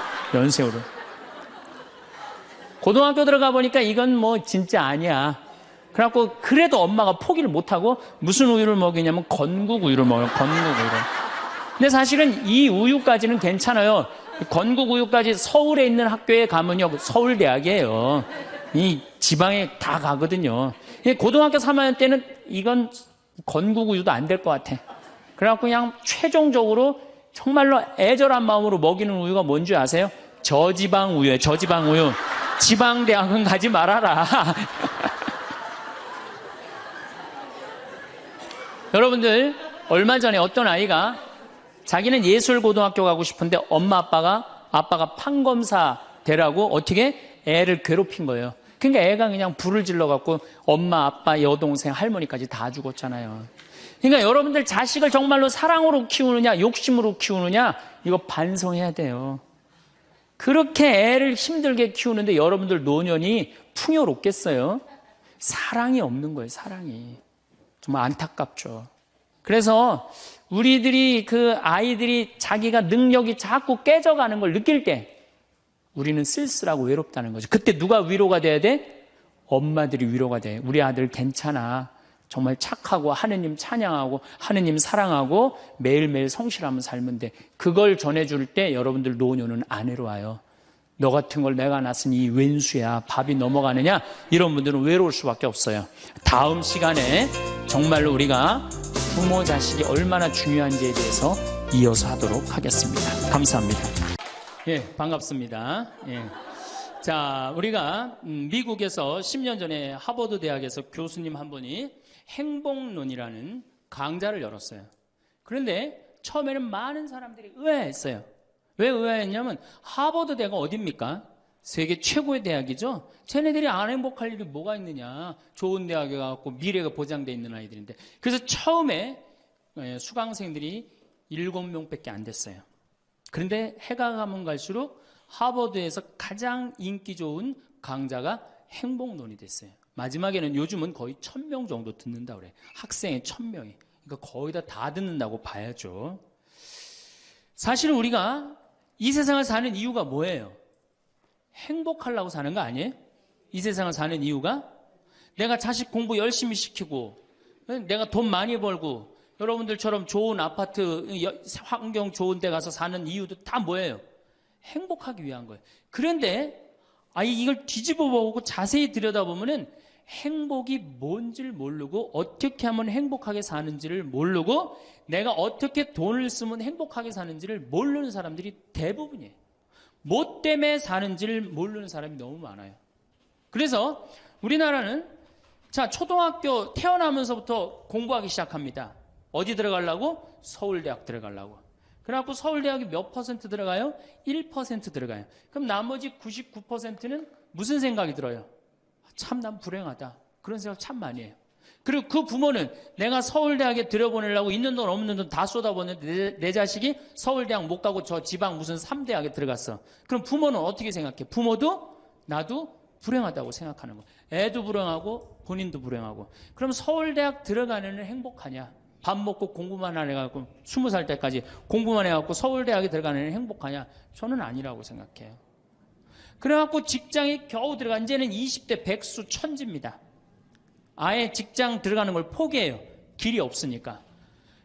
A: 고등학교 들어가 보니까 이건 뭐 진짜 아니야. 그래갖고 그래도 엄마가 포기를 못하고 무슨 우유를 먹이냐면 건국 우유를 먹어요. 건국 우유를. 근데 사실은 이 우유까지는 괜찮아요. 건국 우유까지 서울에 있는 학교에 가면요. 서울대학이에요. 이 지방에 다 가거든요. 고등학교 3학년 때는 이건 건국 우유도 안 될 것 같아. 그래갖고 그냥 최종적으로 정말로 애절한 마음으로 먹이는 우유가 뭔지 아세요? 저지방 우유예요. 저지방 우유. 지방대학은 가지 말아라. 여러분들 얼마 전에 어떤 아이가 자기는 예술고등학교 가고 싶은데 엄마 아빠가 판검사 되라고 어떻게 애를 괴롭힌 거예요. 그러니까 애가 그냥 불을 질러갖고 엄마 아빠 여동생 할머니까지 다 죽었잖아요. 그러니까 여러분들 자식을 정말로 사랑으로 키우느냐 욕심으로 키우느냐 이거 반성해야 돼요. 그렇게 애를 힘들게 키우는데 여러분들 노년이 풍요롭겠어요? 사랑이 없는 거예요, 사랑이. 정말 안타깝죠. 그래서 우리들이 그 아이들이 자기가 능력이 자꾸 깨져가는 걸 느낄 때 우리는 쓸쓸하고 외롭다는 거죠. 그때 누가 위로가 돼야 돼? 엄마들이 위로가 돼. 우리 아들 괜찮아. 정말 착하고 하느님 찬양하고 하느님 사랑하고 매일매일 성실하면 살면 돼. 그걸 전해줄 때 여러분들 노년은 안 외로워요. 너 같은 걸 내가 낳았으니 웬수야, 밥이 넘어가느냐? 이런 분들은 외로울 수밖에 없어요. 다음 시간에 정말로 우리가 부모 자식이 얼마나 중요한지에 대해서 이어서 하도록 하겠습니다. 감사합니다. 예, 반갑습니다. 예. 자, 우리가 미국에서 10년 전에 하버드 대학에서 교수님 한 분이 행복론이라는 강좌를 열었어요. 그런데 처음에는 많은 사람들이 의아했어요. 왜 의아했냐면 하버드 대가 어딥니까? 세계 최고의 대학이죠. 쟤네들이 안 행복할 일이 뭐가 있느냐. 좋은 대학에 가고 미래가 보장되어 있는 아이들인데. 그래서 처음에 수강생들이 7명밖에 안 됐어요. 그런데 해가 가면 갈수록 하버드에서 가장 인기 좋은 강좌가 행복론이 됐어요. 마지막에는 요즘은 거의 1000명 정도 듣는다 그래. 학생의 1000명이. 그러니까 거의 다 듣는다고 봐야죠. 사실 우리가 이 세상을 사는 이유가 뭐예요? 행복하려고 사는 거 아니에요? 이 세상을 사는 이유가 내가 자식 공부 열심히 시키고 내가 돈 많이 벌고 여러분들처럼 좋은 아파트 환경 좋은 데 가서 사는 이유도 다 뭐예요? 행복하기 위한 거예요. 그런데 이걸 뒤집어 보고 자세히 들여다보면은 행복이 뭔지를 모르고 어떻게 하면 행복하게 사는지를 모르고 내가 어떻게 돈을 쓰면 행복하게 사는지를 모르는 사람들이 대부분이에요. 뭐 때문에 사는지를 모르는 사람이 너무 많아요. 그래서 우리나라는 초등학교 태어나면서부터 공부하기 시작합니다. 어디 들어가려고? 서울대학 들어가려고. 그래갖고 서울대학이 몇 퍼센트 들어가요? 1% 들어가요. 그럼 나머지 99%는 무슨 생각이 들어요? 참 난 불행하다. 그런 생각 참 많이 해요. 그리고 그 부모는 내가 서울대학에 들여보내려고 있는 돈 없는 돈 다 쏟아붓는데 내 자식이 서울대학 못 가고 저 지방 무슨 3대학에 들어갔어. 그럼 부모는 어떻게 생각해? 부모도 나도 불행하다고 생각하는 거예요. 애도 불행하고 본인도 불행하고. 그럼 서울대학 들어가는 애는 행복하냐? 밥 먹고 공부만 해갖고 20살 때까지 공부만 해갖고 서울대학에 들어가는 애는 행복하냐? 저는 아니라고 생각해요. 그래갖고 직장에 겨우 들어가 이제는 20대 백수 천지입니다. 아예 직장 들어가는 걸 포기해요. 길이 없으니까.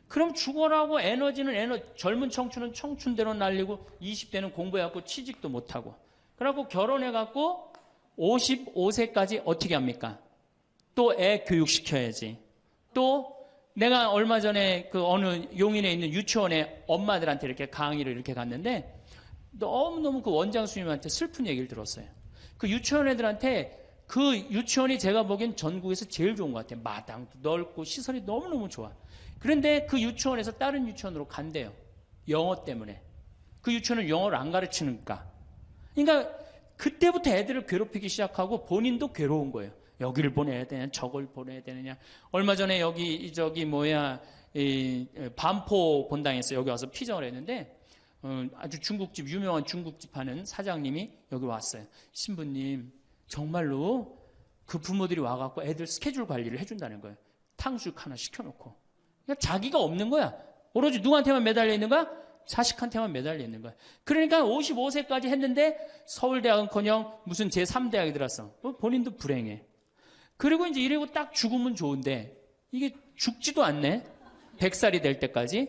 A: 그럼 죽어라고 에너지는 젊은 청춘은 청춘대로 날리고 20대는 공부해갖고 취직도 못하고 그래갖고 결혼해갖고 55세까지 어떻게 합니까? 또 애 교육시켜야지. 또 내가 얼마 전에 그 어느 용인에 있는 유치원에 엄마들한테 이렇게 강의를 이렇게 갔는데 너무너무 그 원장 수님한테 슬픈 얘기를 들었어요. 그 유치원 애들한테 그 유치원이 제가 보기엔 전국에서 제일 좋은 것 같아요. 마당도 넓고 시설이 너무너무 좋아. 그런데 그 유치원에서 다른 유치원으로 간대요. 영어 때문에. 그 유치원은 영어를 안 가르치니까. 그러니까 그때부터 애들을 괴롭히기 시작하고 본인도 괴로운 거예요. 여기를 보내야 되냐, 저걸 보내야 되느냐. 얼마 전에 반포 본당에서 여기 와서 피정을 했는데 아주 중국집, 유명한 중국집 하는 사장님이 여기 왔어요. 신부님, 정말로 그 부모들이 와갖고 애들 스케줄 관리를 해준다는 거예요. 탕수육 하나 시켜놓고. 그러니까 자기가 없는 거야. 오로지 누구한테만 매달려 있는 거야? 자식한테만 매달려 있는 거야. 그러니까 55세까지 했는데 서울대학은커녕 무슨 제3대학에 들었어. 본인도 불행해. 그리고 이제 이러고 딱 죽으면 좋은데 이게 죽지도 않네. 100살이 될 때까지.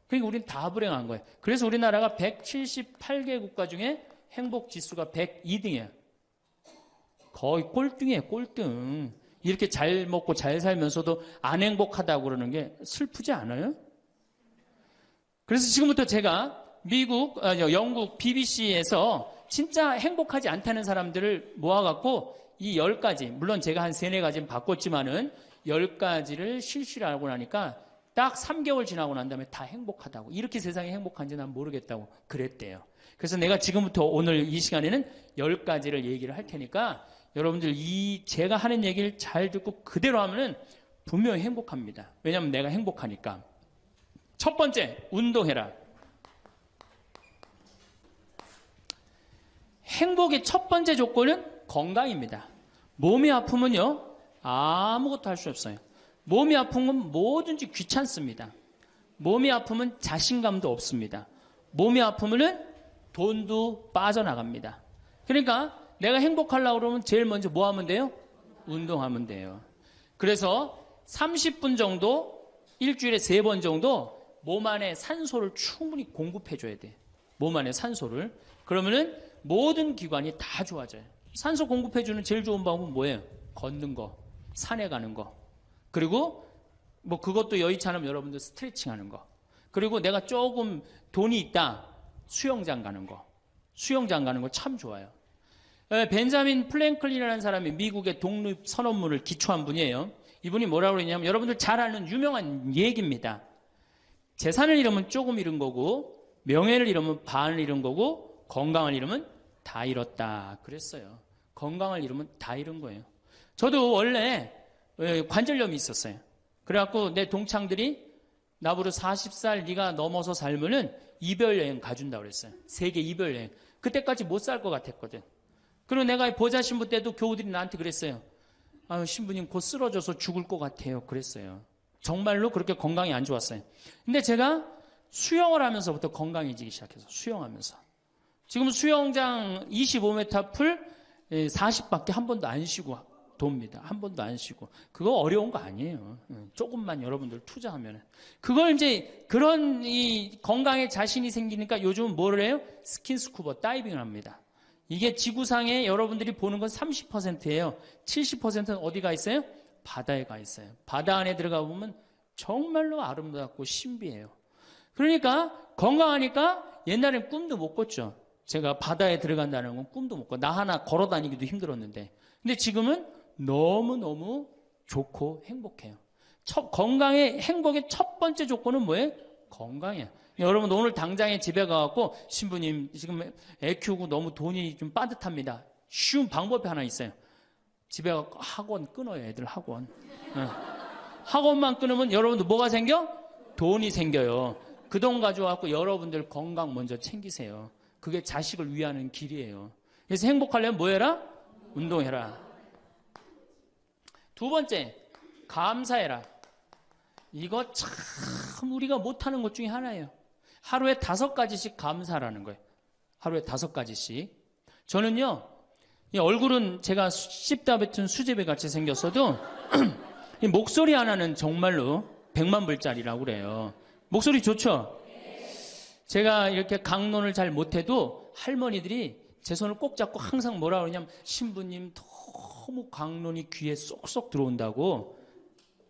A: 그러니까 우리는 다 불행한 거예요. 그래서 우리나라가 178개 국가 중에 행복 지수가 102등이에요. 거의 꼴등이에요, 꼴등. 이렇게 잘 먹고 잘 살면서도 안 행복하다고 그러는 게 슬프지 않아요? 그래서 지금부터 제가 영국 BBC에서 진짜 행복하지 않다는 사람들을 모아갖고 이 10가지, 물론 제가 한 3, 4가지는 바꿨지만은 10가지를 실시를 하고 나니까 딱 3개월 지나고 난 다음에 다 행복하다고. 이렇게 세상이 행복한지 난 모르겠다고 그랬대요. 그래서 내가 지금부터 오늘 이 시간에는 10가지를 얘기를 할 테니까 여러분들 제가 하는 얘기를 잘 듣고 그대로 하면은 분명히 행복합니다. 왜냐하면 내가 행복하니까. 첫 번째, 운동해라. 행복의 첫 번째 조건은 건강입니다. 몸이 아프면요, 아무것도 할 수 없어요. 몸이 아픈 건 뭐든지 귀찮습니다. 몸이 아프면 자신감도 없습니다. 몸이 아프면은 돈도 빠져나갑니다. 그러니까 내가 행복하려고 그러면 제일 먼저 뭐 하면 돼요? 운동하면 돼요. 그래서 30분 정도, 일주일에 3번 정도 몸 안에 산소를 충분히 공급해줘야 돼. 몸 안에 산소를. 그러면은 모든 기관이 다 좋아져요. 산소 공급해주는 제일 좋은 방법은 뭐예요? 걷는 거, 산에 가는 거. 그리고 뭐 그것도 여의치 않으면 여러분들 스트레칭 하는 거. 그리고 내가 조금 돈이 있다. 수영장 가는 거. 수영장 가는 거 참 좋아요. 벤자민 플랭클린이라는 사람이 미국의 독립 선언문을 기초한 분이에요. 이분이 뭐라고 그러냐면 여러분들 잘 아는 유명한 얘기입니다. 재산을 잃으면 조금 잃은 거고 명예를 잃으면 반을 잃은 거고 건강을 잃으면 다 잃었다 그랬어요. 건강을 잃으면 다 잃은 거예요. 저도 원래 관절염이 있었어요. 그래갖고 내 동창들이 나보고 40살 네가 넘어서 살면은 이별여행 가준다고 그랬어요. 세계 이별여행. 그때까지 못 살 것 같았거든. 그리고 내가 보자 신부 때도 교우들이 나한테 그랬어요. 아유, 신부님 곧 쓰러져서 죽을 것 같아요. 그랬어요. 정말로 그렇게 건강이 안 좋았어요. 근데 제가 수영을 하면서부터 건강해지기 시작해서 수영하면서. 지금 수영장 25m 풀 40밖에 한 번도 안 쉬고 돕니다. 한 번도 안 쉬고. 그거 어려운 거 아니에요. 조금만 여러분들 투자하면. 그걸 이제 그런 이 건강에 자신이 생기니까 요즘은 뭐를 해요? 스킨스쿠버 다이빙을 합니다. 이게 지구상에 여러분들이 보는 건 30%예요. 70%는 어디가 있어요? 바다에 가 있어요. 바다 안에 들어가 보면 정말로 아름답고 신비해요. 그러니까 건강하니까 옛날엔 꿈도 못 꿨죠. 제가 바다에 들어간다는 건 꿈도 못 꿔. 나 하나 걸어 다니기도 힘들었는데. 근데 지금은 너무너무 좋고 행복해요. 건강의 행복의 첫 번째 조건은 뭐예요? 건강이에요. 여러분 오늘 당장에 집에 가갖고 신부님 지금 애 키우고 너무 돈이 좀 빠듯합니다. 쉬운 방법이 하나 있어요. 집에 가서 학원 끊어요. 애들 학원. 학원만 끊으면 여러분들 뭐가 생겨? 돈이 생겨요. 그 돈 가져와서 여러분들 건강 먼저 챙기세요. 그게 자식을 위하는 길이에요. 그래서 행복하려면 뭐 해라? 운동해라. 두 번째, 감사해라. 이거 참 우리가 못하는 것 중에 하나예요. 하루에 5가지씩 감사라는 거예요. 하루에 5가지씩. 저는요, 이 얼굴은 제가 씹다 뱉은 수제비 같이 생겼어도 이 목소리 하나는 정말로 100만 불짜리라고 그래요. 목소리 좋죠? 제가 이렇게 강론을 잘 못해도 할머니들이 제 손을 꼭 잡고 항상 뭐라 그러냐면 신부님 너무 강론이 귀에 쏙쏙 들어온다고.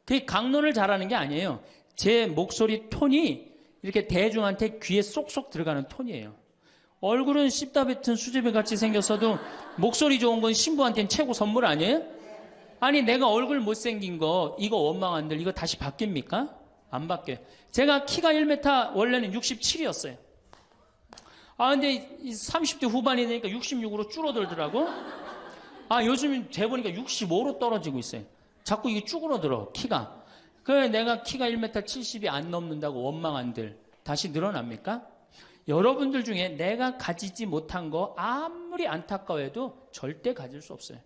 A: 그게 강론을 잘하는 게 아니에요. 제 목소리 톤이 이렇게 대중한테 귀에 쏙쏙 들어가는 톤이에요. 얼굴은 씹다 뱉은 수제비 같이 생겼어도 목소리 좋은 건 신부한테는 최고 선물 아니에요? 아니 내가 얼굴 못생긴 거 이거 원망한들 이거 다시 바뀝니까? 안 바뀌어요. 제가 키가 1m 원래는 67이었어요. 아 근데 30대 후반이 되니까 66으로 줄어들더라고. 아 요즘 재보니까 65로 떨어지고 있어요. 자꾸 이게 쭈그러들어 키가. 그래 내가 키가 1m 70이 안 넘는다고 원망한들 다시 늘어납니까? 여러분들 중에 내가 가지지 못한 거 아무리 안타까워해도 절대 가질 수 없어요.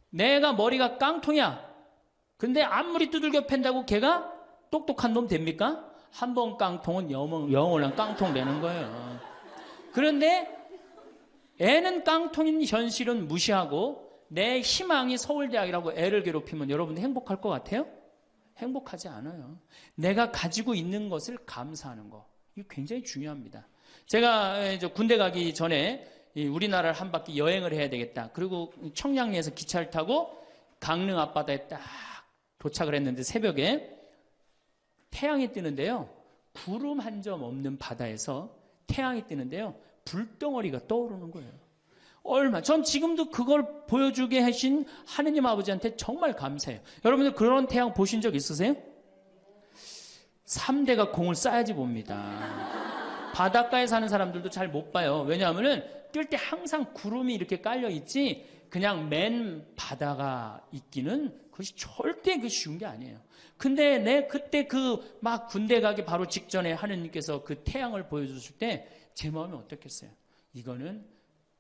A: 내가 머리가 깡통이야. 근데 아무리 두들겨 팬다고 걔가 똑똑한 놈 됩니까? 한 번 깡통은 영원한 깡통 되는 거예요. 그런데 애는 깡통인 현실은 무시하고 내 희망이 서울대학이라고 애를 괴롭히면 여러분들 행복할 것 같아요? 행복하지 않아요. 내가 가지고 있는 것을 감사하는 거. 이거 굉장히 중요합니다. 제가 군대 가기 전에 우리나라를 한 바퀴 여행을 해야 되겠다. 그리고 청량리에서 기차를 타고 강릉 앞바다에 딱 도착을 했는데 새벽에 태양이 뜨는데요. 구름 한 점 없는 바다에서 태양이 뜨는데요. 불덩어리가 떠오르는 거예요. 전 지금도 그걸 보여주게 하신 하느님 아버지한테 정말 감사해요. 여러분들 그런 태양 보신 적 있으세요? 3대가 공을 쌓아야지 봅니다. 바닷가에 사는 사람들도 잘 못 봐요. 왜냐하면은 뜰 때 항상 구름이 이렇게 깔려 있지 그냥 맨 바다가 있기는 그것이 절대 쉬운 게 아니에요. 근데 그때 막 군대 가기 바로 직전에 하느님께서 그 태양을 보여주실 때 제 마음이 어떻겠어요? 이거는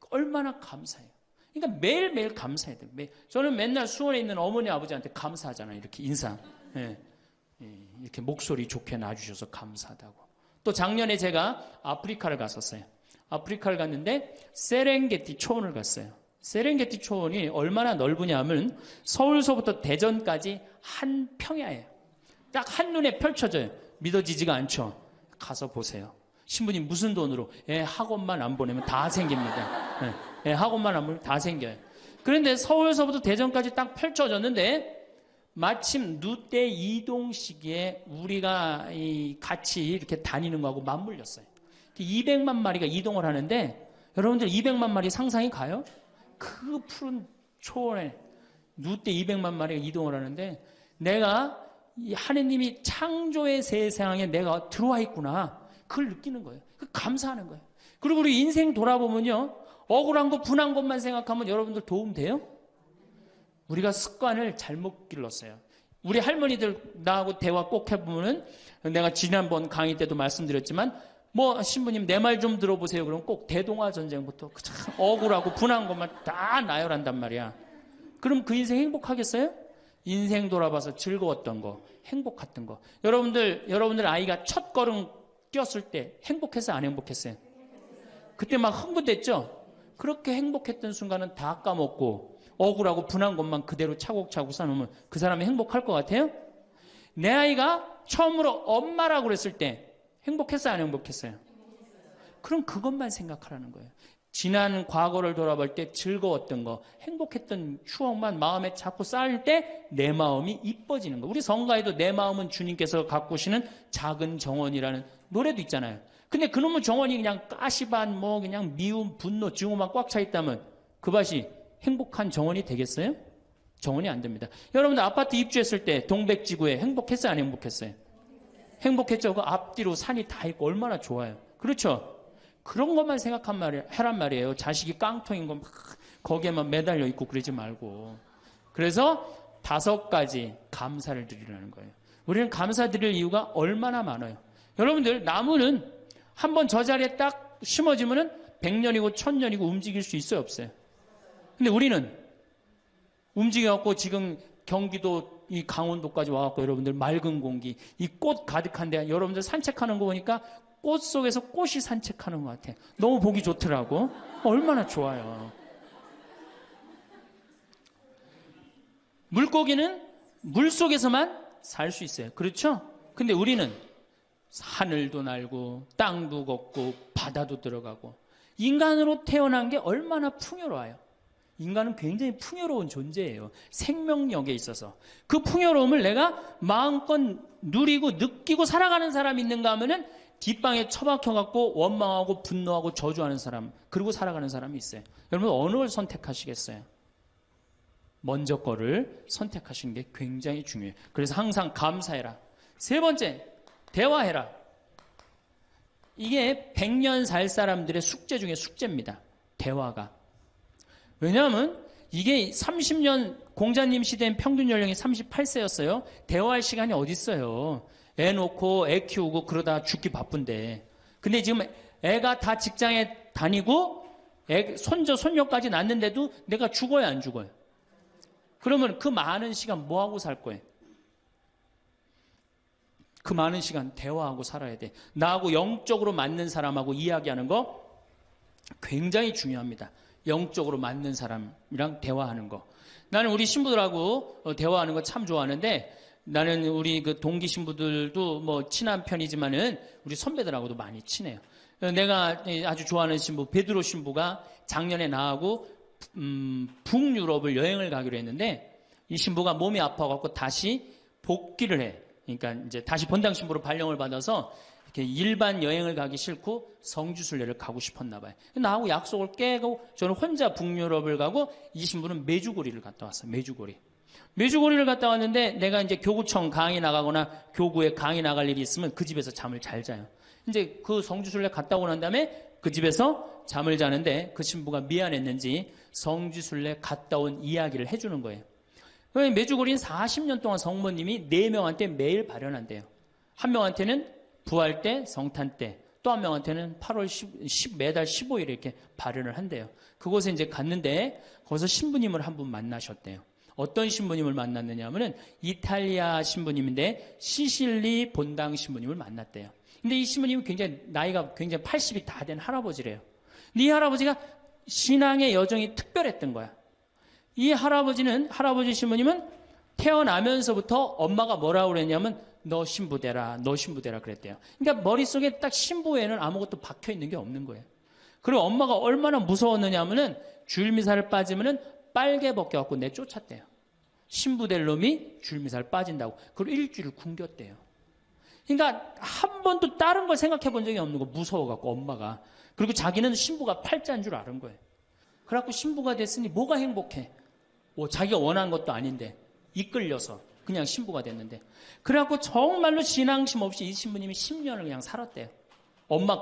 A: 얼마나 감사해요. 그러니까 매일매일 감사해야 돼요. 저는 맨날 수원에 있는 어머니 아버지한테 감사하잖아요. 이렇게 인사. 예. 이렇게 목소리 좋게 놔주셔서 감사하다고. 또 작년에 제가 아프리카를 갔었어요. 아프리카를 갔는데 세렝게티 초원을 갔어요. 세렝게티 초원이 얼마나 넓으냐면 서울서부터 대전까지 한 평야예요. 딱 한눈에 펼쳐져요. 믿어지지가 않죠. 가서 보세요. 신부님 무슨 돈으로? 학원만 안 보내면 다 생깁니다. 학원만 안 보내면 다 생겨요. 그런데 서울서부터 대전까지 딱 펼쳐졌는데 마침 누때 이동 시기에 우리가 같이 이렇게 다니는 거하고 맞물렸어요. 200만 마리가 이동을 하는데 여러분들 200만 마리 상상이 가요? 그 푸른 초원에 누때 200만 마리가 이동을 하는데 내가 이 하느님이 창조의 세상에 내가 들어와 있구나. 그걸 느끼는 거예요. 감사하는 거예요. 그리고 우리 인생 돌아보면요. 억울한 거, 분한 것만 생각하면 여러분들 도움 돼요? 우리가 습관을 잘못 길렀어요. 우리 할머니들 나하고 대화 꼭 해보면은 내가 지난번 강의 때도 말씀드렸지만 신부님 내 말 좀 들어보세요. 그러면 꼭 대동아 전쟁부터 참 억울하고 분한 것만 다 나열한단 말이야. 그럼 그 인생 행복하겠어요? 인생 돌아봐서 즐거웠던 거, 행복했던 거. 여러분들 아이가 첫 걸음 뛰었을 때 행복했어요? 안 행복했어요? 그때 막 흥분됐죠? 그렇게 행복했던 순간은 다 까먹고 억울하고 분한 것만 그대로 차곡차곡 쌓아놓으면 그 사람이 행복할 것 같아요? 내 아이가 처음으로 엄마라고 그랬을 때 행복했어요? 안 행복했어요? 그럼 그것만 생각하라는 거예요. 지난 과거를 돌아볼 때 즐거웠던 거, 행복했던 추억만 마음에 자꾸 쌓일 때 내 마음이 이뻐지는 거. 우리 성가에도 내 마음은 주님께서 가꾸시는 작은 정원이라는 노래도 있잖아요. 근데 그놈의 정원이 그냥 가시반, 그냥 미움, 분노, 증오만 꽉 차 있다면 그 밭이 행복한 정원이 되겠어요? 정원이 안 됩니다. 여러분들 아파트 입주했을 때 동백지구에 행복했어요? 안 행복했어요? 행복했죠? 그 앞뒤로 산이 다 있고 얼마나 좋아요. 그렇죠? 그런 것만 해란 말이에요. 자식이 깡통인 거 막 거기에만 매달려 있고 그러지 말고. 그래서 5가지 감사를 드리라는 거예요. 우리는 감사드릴 이유가 얼마나 많아요. 여러분들 나무는 한번 저 자리에 딱 심어지면은 100년이고 1000년이고 움직일 수 있어요, 없어요? 근데 우리는 움직여갖고 지금 경기도 이 강원도까지 와갖고 여러분들 맑은 공기, 이 꽃 가득한데 여러분들 산책하는 거 보니까 꽃 속에서 꽃이 산책하는 것 같아. 너무 보기 좋더라고. 얼마나 좋아요. 물고기는 물 속에서만 살 수 있어요. 그렇죠? 근데 우리는 하늘도 날고 땅도 걷고 바다도 들어가고 인간으로 태어난 게 얼마나 풍요로워요. 인간은 굉장히 풍요로운 존재예요. 생명력에 있어서. 그 풍요로움을 내가 마음껏 누리고 느끼고 살아가는 사람이 있는가 하면은 뒷방에 처박혀갖고 원망하고 분노하고 저주하는 사람, 그리고 살아가는 사람이 있어요. 여러분 어느 걸 선택하시겠어요? 먼저 거를 선택하시는 게 굉장히 중요해요. 그래서 항상 감사해라. 3번째, 대화해라. 이게 100년 살 사람들의 숙제 중에 숙제입니다. 대화가. 왜냐하면 이게 30년 공자님 시대엔 평균 연령이 38세였어요. 대화할 시간이 어디 있어요. 애 놓고 애 키우고 그러다 죽기 바쁜데. 근데 지금 애가 다 직장에 다니고 손자 손녀까지 낳는데도 내가 죽어야 안 죽어요? 그러면 그 많은 시간 뭐 하고 살 거예요? 그 많은 시간 대화하고 살아야 돼. 나하고 영적으로 맞는 사람하고 이야기하는 거 굉장히 중요합니다. 영적으로 맞는 사람이랑 대화하는 거. 나는 우리 신부들하고 대화하는 거 참 좋아하는데 나는 우리 그 동기 신부들도 친한 편이지만은 우리 선배들하고도 많이 친해요. 내가 아주 좋아하는 신부 베드로 신부가 작년에 나하고 북유럽을 여행을 가기로 했는데 이 신부가 몸이 아파갖고 다시 복귀를 해. 그러니까 이제 다시 본당 신부로 발령을 받아서 이렇게 일반 여행을 가기 싫고 성주순례를 가고 싶었나 봐요. 나하고 약속을 깨고 저는 혼자 북유럽을 가고 이 신부는 메주고리를 갔다 왔어요. 메주고리를 갔다 왔는데 내가 이제 교구청 강의 나가거나 교구에 강의 나갈 일이 있으면 그 집에서 잠을 잘 자요. 이제 그 성주순례 갔다 오고 난 다음에 그 집에서 잠을 자는데 그 신부가 미안했는지 성주순례 갔다 온 이야기를 해주는 거예요. 메주고리는 40년 동안 성모님이 4명한테 매일 발현한대요. 한 명한테는 부활 때, 성탄 때, 또 한 명한테는 8월 매달 15일에 이렇게 발현을 한대요. 그곳에 이제 갔는데 거기서 신부님을 한 분 만나셨대요. 어떤 신부님을 만났느냐 하면은 이탈리아 신부님인데 시실리 본당 신부님을 만났대요. 근데 이 신부님은 나이가 굉장히 80이 다 된 할아버지래요. 근데 이 할아버지가 신앙의 여정이 특별했던 거야. 이 할아버지 신부님은 태어나면서부터 엄마가 뭐라고 그랬냐면 너 신부되라 그랬대요. 그러니까 머릿속에 딱 신부 외에는 아무것도 박혀 있는 게 없는 거예요. 그리고 엄마가 얼마나 무서웠느냐 하면은 주일미사를 빠지면은 빨개 벗겨갖고 내쫓았대요. 신부될 놈이 주일미사를 빠진다고. 그리고 일주일을 굶겼대요. 그러니까 한 번도 다른 걸 생각해 본 적이 없는 거, 무서워갖고 엄마가. 그리고 자기는 신부가 팔자인 줄 아는 거예요. 그래갖고 신부가 됐으니 뭐가 행복해? 자기가 원한 것도 아닌데 이끌려서 그냥 신부가 됐는데. 그래갖고 정말로 신앙심 없이 이 신부님이 10년을 그냥 살았대요.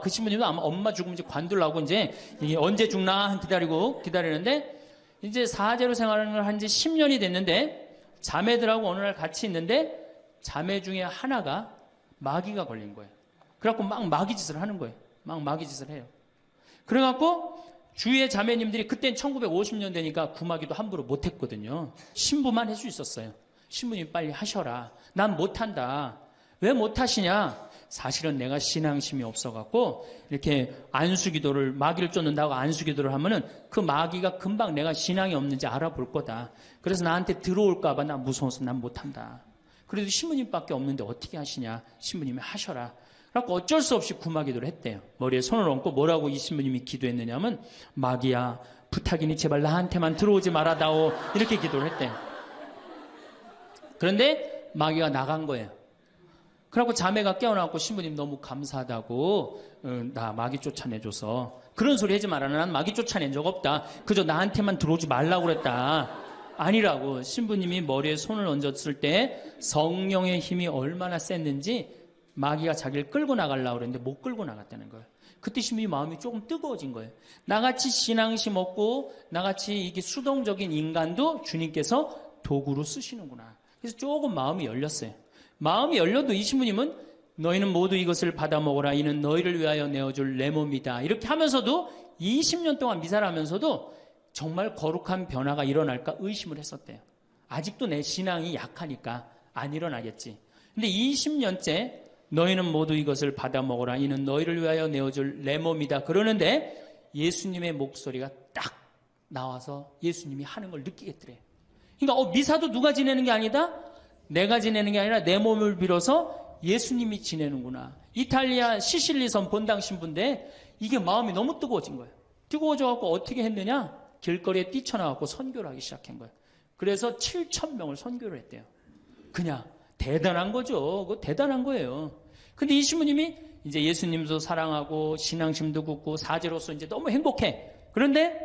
A: 그 신부님도 아마 엄마 죽으면 이제 관두려고 이제 이게 언제 죽나 기다리는데 이제 사제로 생활하는 걸 한 지 10년이 됐는데 자매들하고 어느 날 같이 있는데 자매 중에 하나가 마귀가 걸린 거예요. 그래갖고 막 마귀짓을 하는 거예요. 막 마귀짓을 해요. 그래갖고 주위의 자매님들이 그땐 1950년대니까 구마기도 함부로 못했거든요. 신부만 할 수 있었어요. 신부님 빨리 하셔라. 난 못한다. 왜 못하시냐? 사실은 내가 신앙심이 없어갖고 이렇게 안수기도를 마귀를 쫓는다고 안수기도를 하면은 그 마귀가 금방 내가 신앙이 없는지 알아볼 거다. 그래서 나한테 들어올까봐 나 무서워서 난 못한다. 그래도 신부님밖에 없는데 어떻게 하시냐? 신부님이 하셔라. 그래서 어쩔 수 없이 구마기도를 했대요. 머리에 손을 얹고 뭐라고 이 신부님이 기도했느냐면 마귀야 부탁이니 제발 나한테만 들어오지 말아다오 이렇게 기도를 했대요. 그런데 마귀가 나간 거예요. 그래갖고 자매가 깨어나고 신부님 너무 감사하다고 나 마귀 쫓아내줘서 그런 소리 하지 마라. 난 마귀 쫓아낸 적 없다. 그저 나한테만 들어오지 말라고 그랬다. 아니라고. 신부님이 머리에 손을 얹었을 때 성령의 힘이 얼마나 셌는지 마귀가 자기를 끌고 나가려고 그랬는데 못 끌고 나갔다는 거예요. 그때 신부님 마음이 조금 뜨거워진 거예요. 나같이 신앙심 없고 나같이 이게 수동적인 인간도 주님께서 도구로 쓰시는구나. 그래서 조금 마음이 열렸어요. 마음이 열려도 이 신부님은 너희는 모두 이것을 받아 먹어라. 이는 너희를 위하여 내어줄 내 몸이다. 이렇게 하면서도 20년 동안 미사를 하면서도 정말 거룩한 변화가 일어날까 의심을 했었대요. 아직도 내 신앙이 약하니까 안 일어나겠지. 근데 20년째 너희는 모두 이것을 받아 먹어라. 이는 너희를 위하여 내어줄 내 몸이다. 그러는데 예수님의 목소리가 딱 나와서 예수님이 하는 걸 느끼겠더래요. 그러니까 미사도 누가 지내는 게 아니다? 내가 지내는 게 아니라 내 몸을 빌어서 예수님이 지내는구나. 이탈리아 시실리섬 본당 신부인데 이게 마음이 너무 뜨거워진 거예요. 뜨거워져갖고 어떻게 했느냐? 길거리에 뛰쳐나와갖고 선교를 하기 시작한 거예요. 그래서 7,000명을 선교를 했대요. 그냥 대단한 거죠. 그거 대단한 거예요. 근데 이 신부님이 이제 예수님도 사랑하고 신앙심도 굳고 사제로서 이제 너무 행복해. 그런데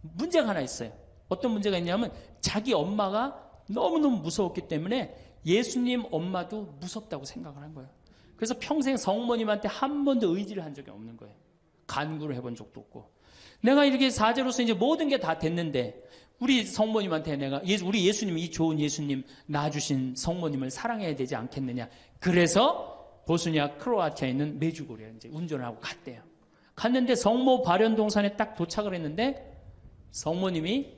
A: 문제가 하나 있어요. 어떤 문제가 있냐면 자기 엄마가 너무너무 무서웠기 때문에 예수님 엄마도 무섭다고 생각을 한 거예요. 그래서 평생 성모님한테 한 번도 의지를 한 적이 없는 거예요. 간구를 해본 적도 없고. 내가 이렇게 사제로서 이제 모든 게 다 됐는데 우리 성모님한테 우리 예수님, 이 좋은 예수님 낳아주신 성모님을 사랑해야 되지 않겠느냐. 그래서 보스니아 크로아티아에 있는 메주고리에 이제 운전을 하고 갔대요. 갔는데 성모 발현동산에 딱 도착을 했는데 성모님이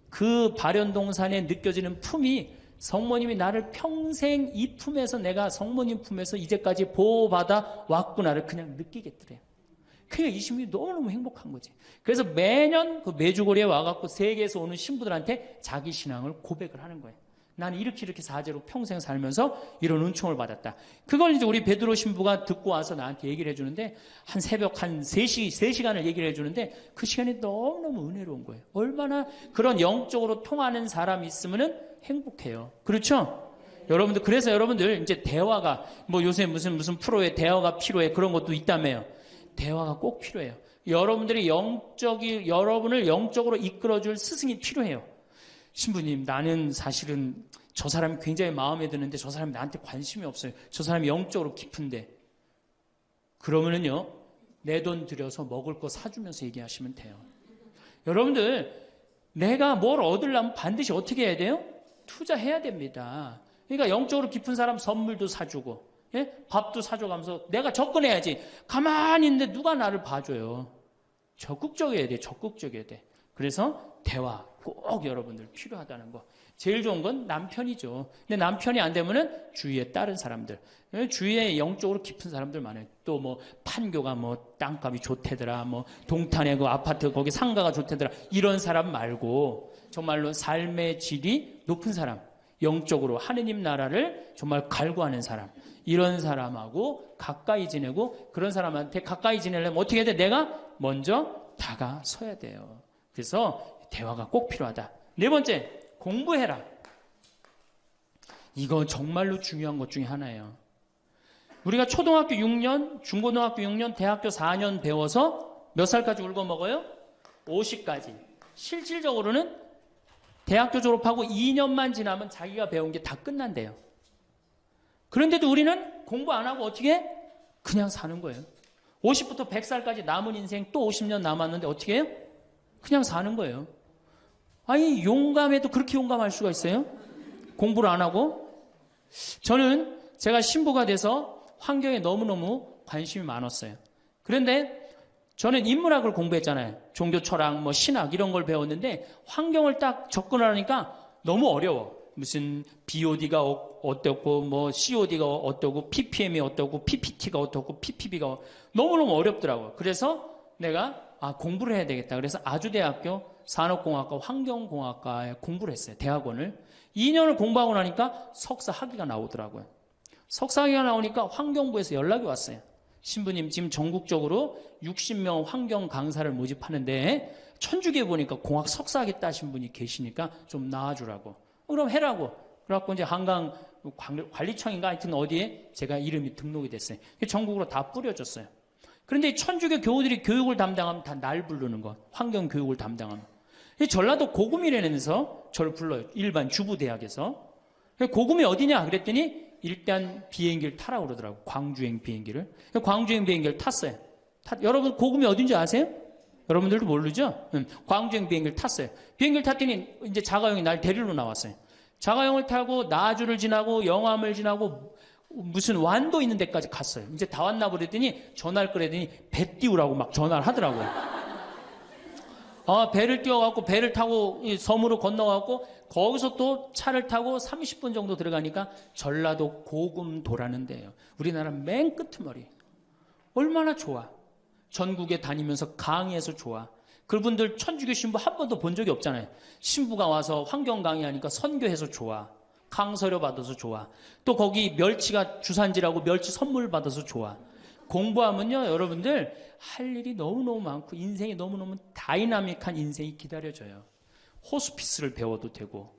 A: 그 발현동산에 느껴지는 품이 성모님이 나를 평생 이 품에서 내가 성모님 품에서 이제까지 보호받아 왔구나를 그냥 느끼겠더래요. 그러니까 이 신부님이 너무너무 행복한 거지. 그래서 매년 그 메주고리에 와갖고 세계에서 오는 신부들한테 자기 신앙을 고백을 하는 거예요. 나는 이렇게 사제로 평생 살면서 이런 은총을 받았다. 그걸 이제 우리 베드로 신부가 듣고 와서 나한테 얘기를 해주는데 한 새벽 한 3시간을 얘기를 해주는데 그 시간이 너무너무 은혜로운 거예요. 얼마나 그런 영적으로 통하는 사람이 있으면은 행복해요. 그렇죠? 여러분들, 그래서 여러분들 이제 대화가 요새 무슨 프로에 대화가 필요해 그런 것도 있다며요. 대화가 꼭 필요해요. 여러분을 영적으로 이끌어줄 스승이 필요해요. 신부님, 나는 사실은 저 사람이 굉장히 마음에 드는데 저 사람이 나한테 관심이 없어요. 저 사람이 영적으로 깊은데. 그러면은요, 내 돈 들여서 먹을 거 사주면서 얘기하시면 돼요. 여러분들, 내가 뭘 얻으려면 반드시 어떻게 해야 돼요? 투자해야 됩니다. 그러니까 영적으로 깊은 사람 선물도 사주고, 예? 밥도 사줘가면서 내가 접근해야지. 가만히 있는데 누가 나를 봐줘요. 적극적이어야 돼. 적극적이어야 돼. 그래서 대화 꼭 여러분들 필요하다는 거. 제일 좋은 건 남편이죠. 근데 남편이 안 되면은 주위에 다른 사람들, 주위에 영적으로 깊은 사람들 많아요. 또 뭐 판교가 뭐 땅값이 좋대더라, 뭐 동탄에 그 아파트 거기 상가가 좋대더라, 이런 사람 말고 정말로 삶의 질이 높은 사람, 영적으로 하느님 나라를 정말 갈구하는 사람, 이런 사람하고 가까이 지내고, 그런 사람한테 가까이 지내려면 어떻게 해야 돼? 내가 먼저 다가서야 돼요. 그래서 대화가 꼭 필요하다. 네 번째, 공부해라. 이거 정말로 중요한 것 중에 하나예요. 우리가 초등학교 6년, 중고등학교 6년, 대학교 4년 배워서 몇 살까지 울고 먹어요? 50까지. 실질적으로는 대학교 졸업하고 2년만 지나면 자기가 배운 게 다 끝난대요. 그런데도 우리는 공부 안 하고 어떻게 해? 그냥 사는 거예요. 50부터 100살까지 남은 인생 또 50년 남았는데 어떻게 해요? 그냥 사는 거예요. 아니, 용감해도 그렇게 용감할 수가 있어요? 공부를 안 하고? 저는 제가 신부가 돼서 환경에 너무너무 관심이 많았어요. 그런데 저는 인문학을 공부했잖아요. 종교 철학, 뭐 신학 이런 걸 배웠는데 환경을 딱 접근하니까 너무 어려워. 무슨 BOD가 어떻고, 뭐 COD가 어떻고, PPM이 어떻고, PPT가 어떻고, PPB가 너무너무 어렵더라고요. 그래서 내가 공부를 해야 되겠다. 그래서 아주대학교 산업공학과 환경공학과에 공부를 했어요. 대학원을. 2년을 공부하고 나니까 석사 학위가 나오더라고요. 석사 학위가 나오니까 환경부에서 연락이 왔어요. 신부님, 지금 전국적으로 60명 환경 강사를 모집하는데 천주교에 보니까 공학 석사 하겠다 하신 분이 계시니까 좀 나와주라고. 그럼 해라고. 그래갖고 이제 한강 관리청인가 하여튼 어디에 제가 이름이 등록이 됐어요. 전국으로 다 뿌려졌어요. 그런데 천주교 교우들이 교육을 담당하면 다 날 부르는 거. 환경 교육을 담당하면. 전라도 고금이라면서 저를 불러요. 일반 주부대학에서. 고금이 어디냐 그랬더니 일단 비행기를 타라고 그러더라고. 광주행 비행기를. 광주행 비행기를 탔어요. 여러분 고금이 어딘지 아세요? 여러분들도 모르죠? 광주행 비행기를 탔어요. 비행기를 탔더니 이제 자가용이 날 데리러 나왔어요. 자가용을 타고 나주를 지나고 영암을 지나고 무슨 완도 있는 데까지 갔어요. 이제 다 왔나 보랬더니 전화를 끌더니 배 띄우라고 막 전화를 하더라고요. 배를 띄워갖고 배를 타고 섬으로 건너갖고 거기서 또 차를 타고 30분 정도 들어가니까 전라도 고금도라는 데예요. 우리나라 맨 끄트머리. 얼마나 좋아. 전국에 다니면서 강의해서 좋아. 그분들 천주교 신부 한 번도 본 적이 없잖아요. 신부가 와서 환경 강의하니까 선교해서 좋아. 강서료 받아서 좋아. 또 거기 멸치가 주산지라고 멸치 선물 받아서 좋아. 공부하면요, 여러분들 할 일이 너무너무 많고 인생이 너무너무 다이나믹한 인생이 기다려져요. 호스피스를 배워도 되고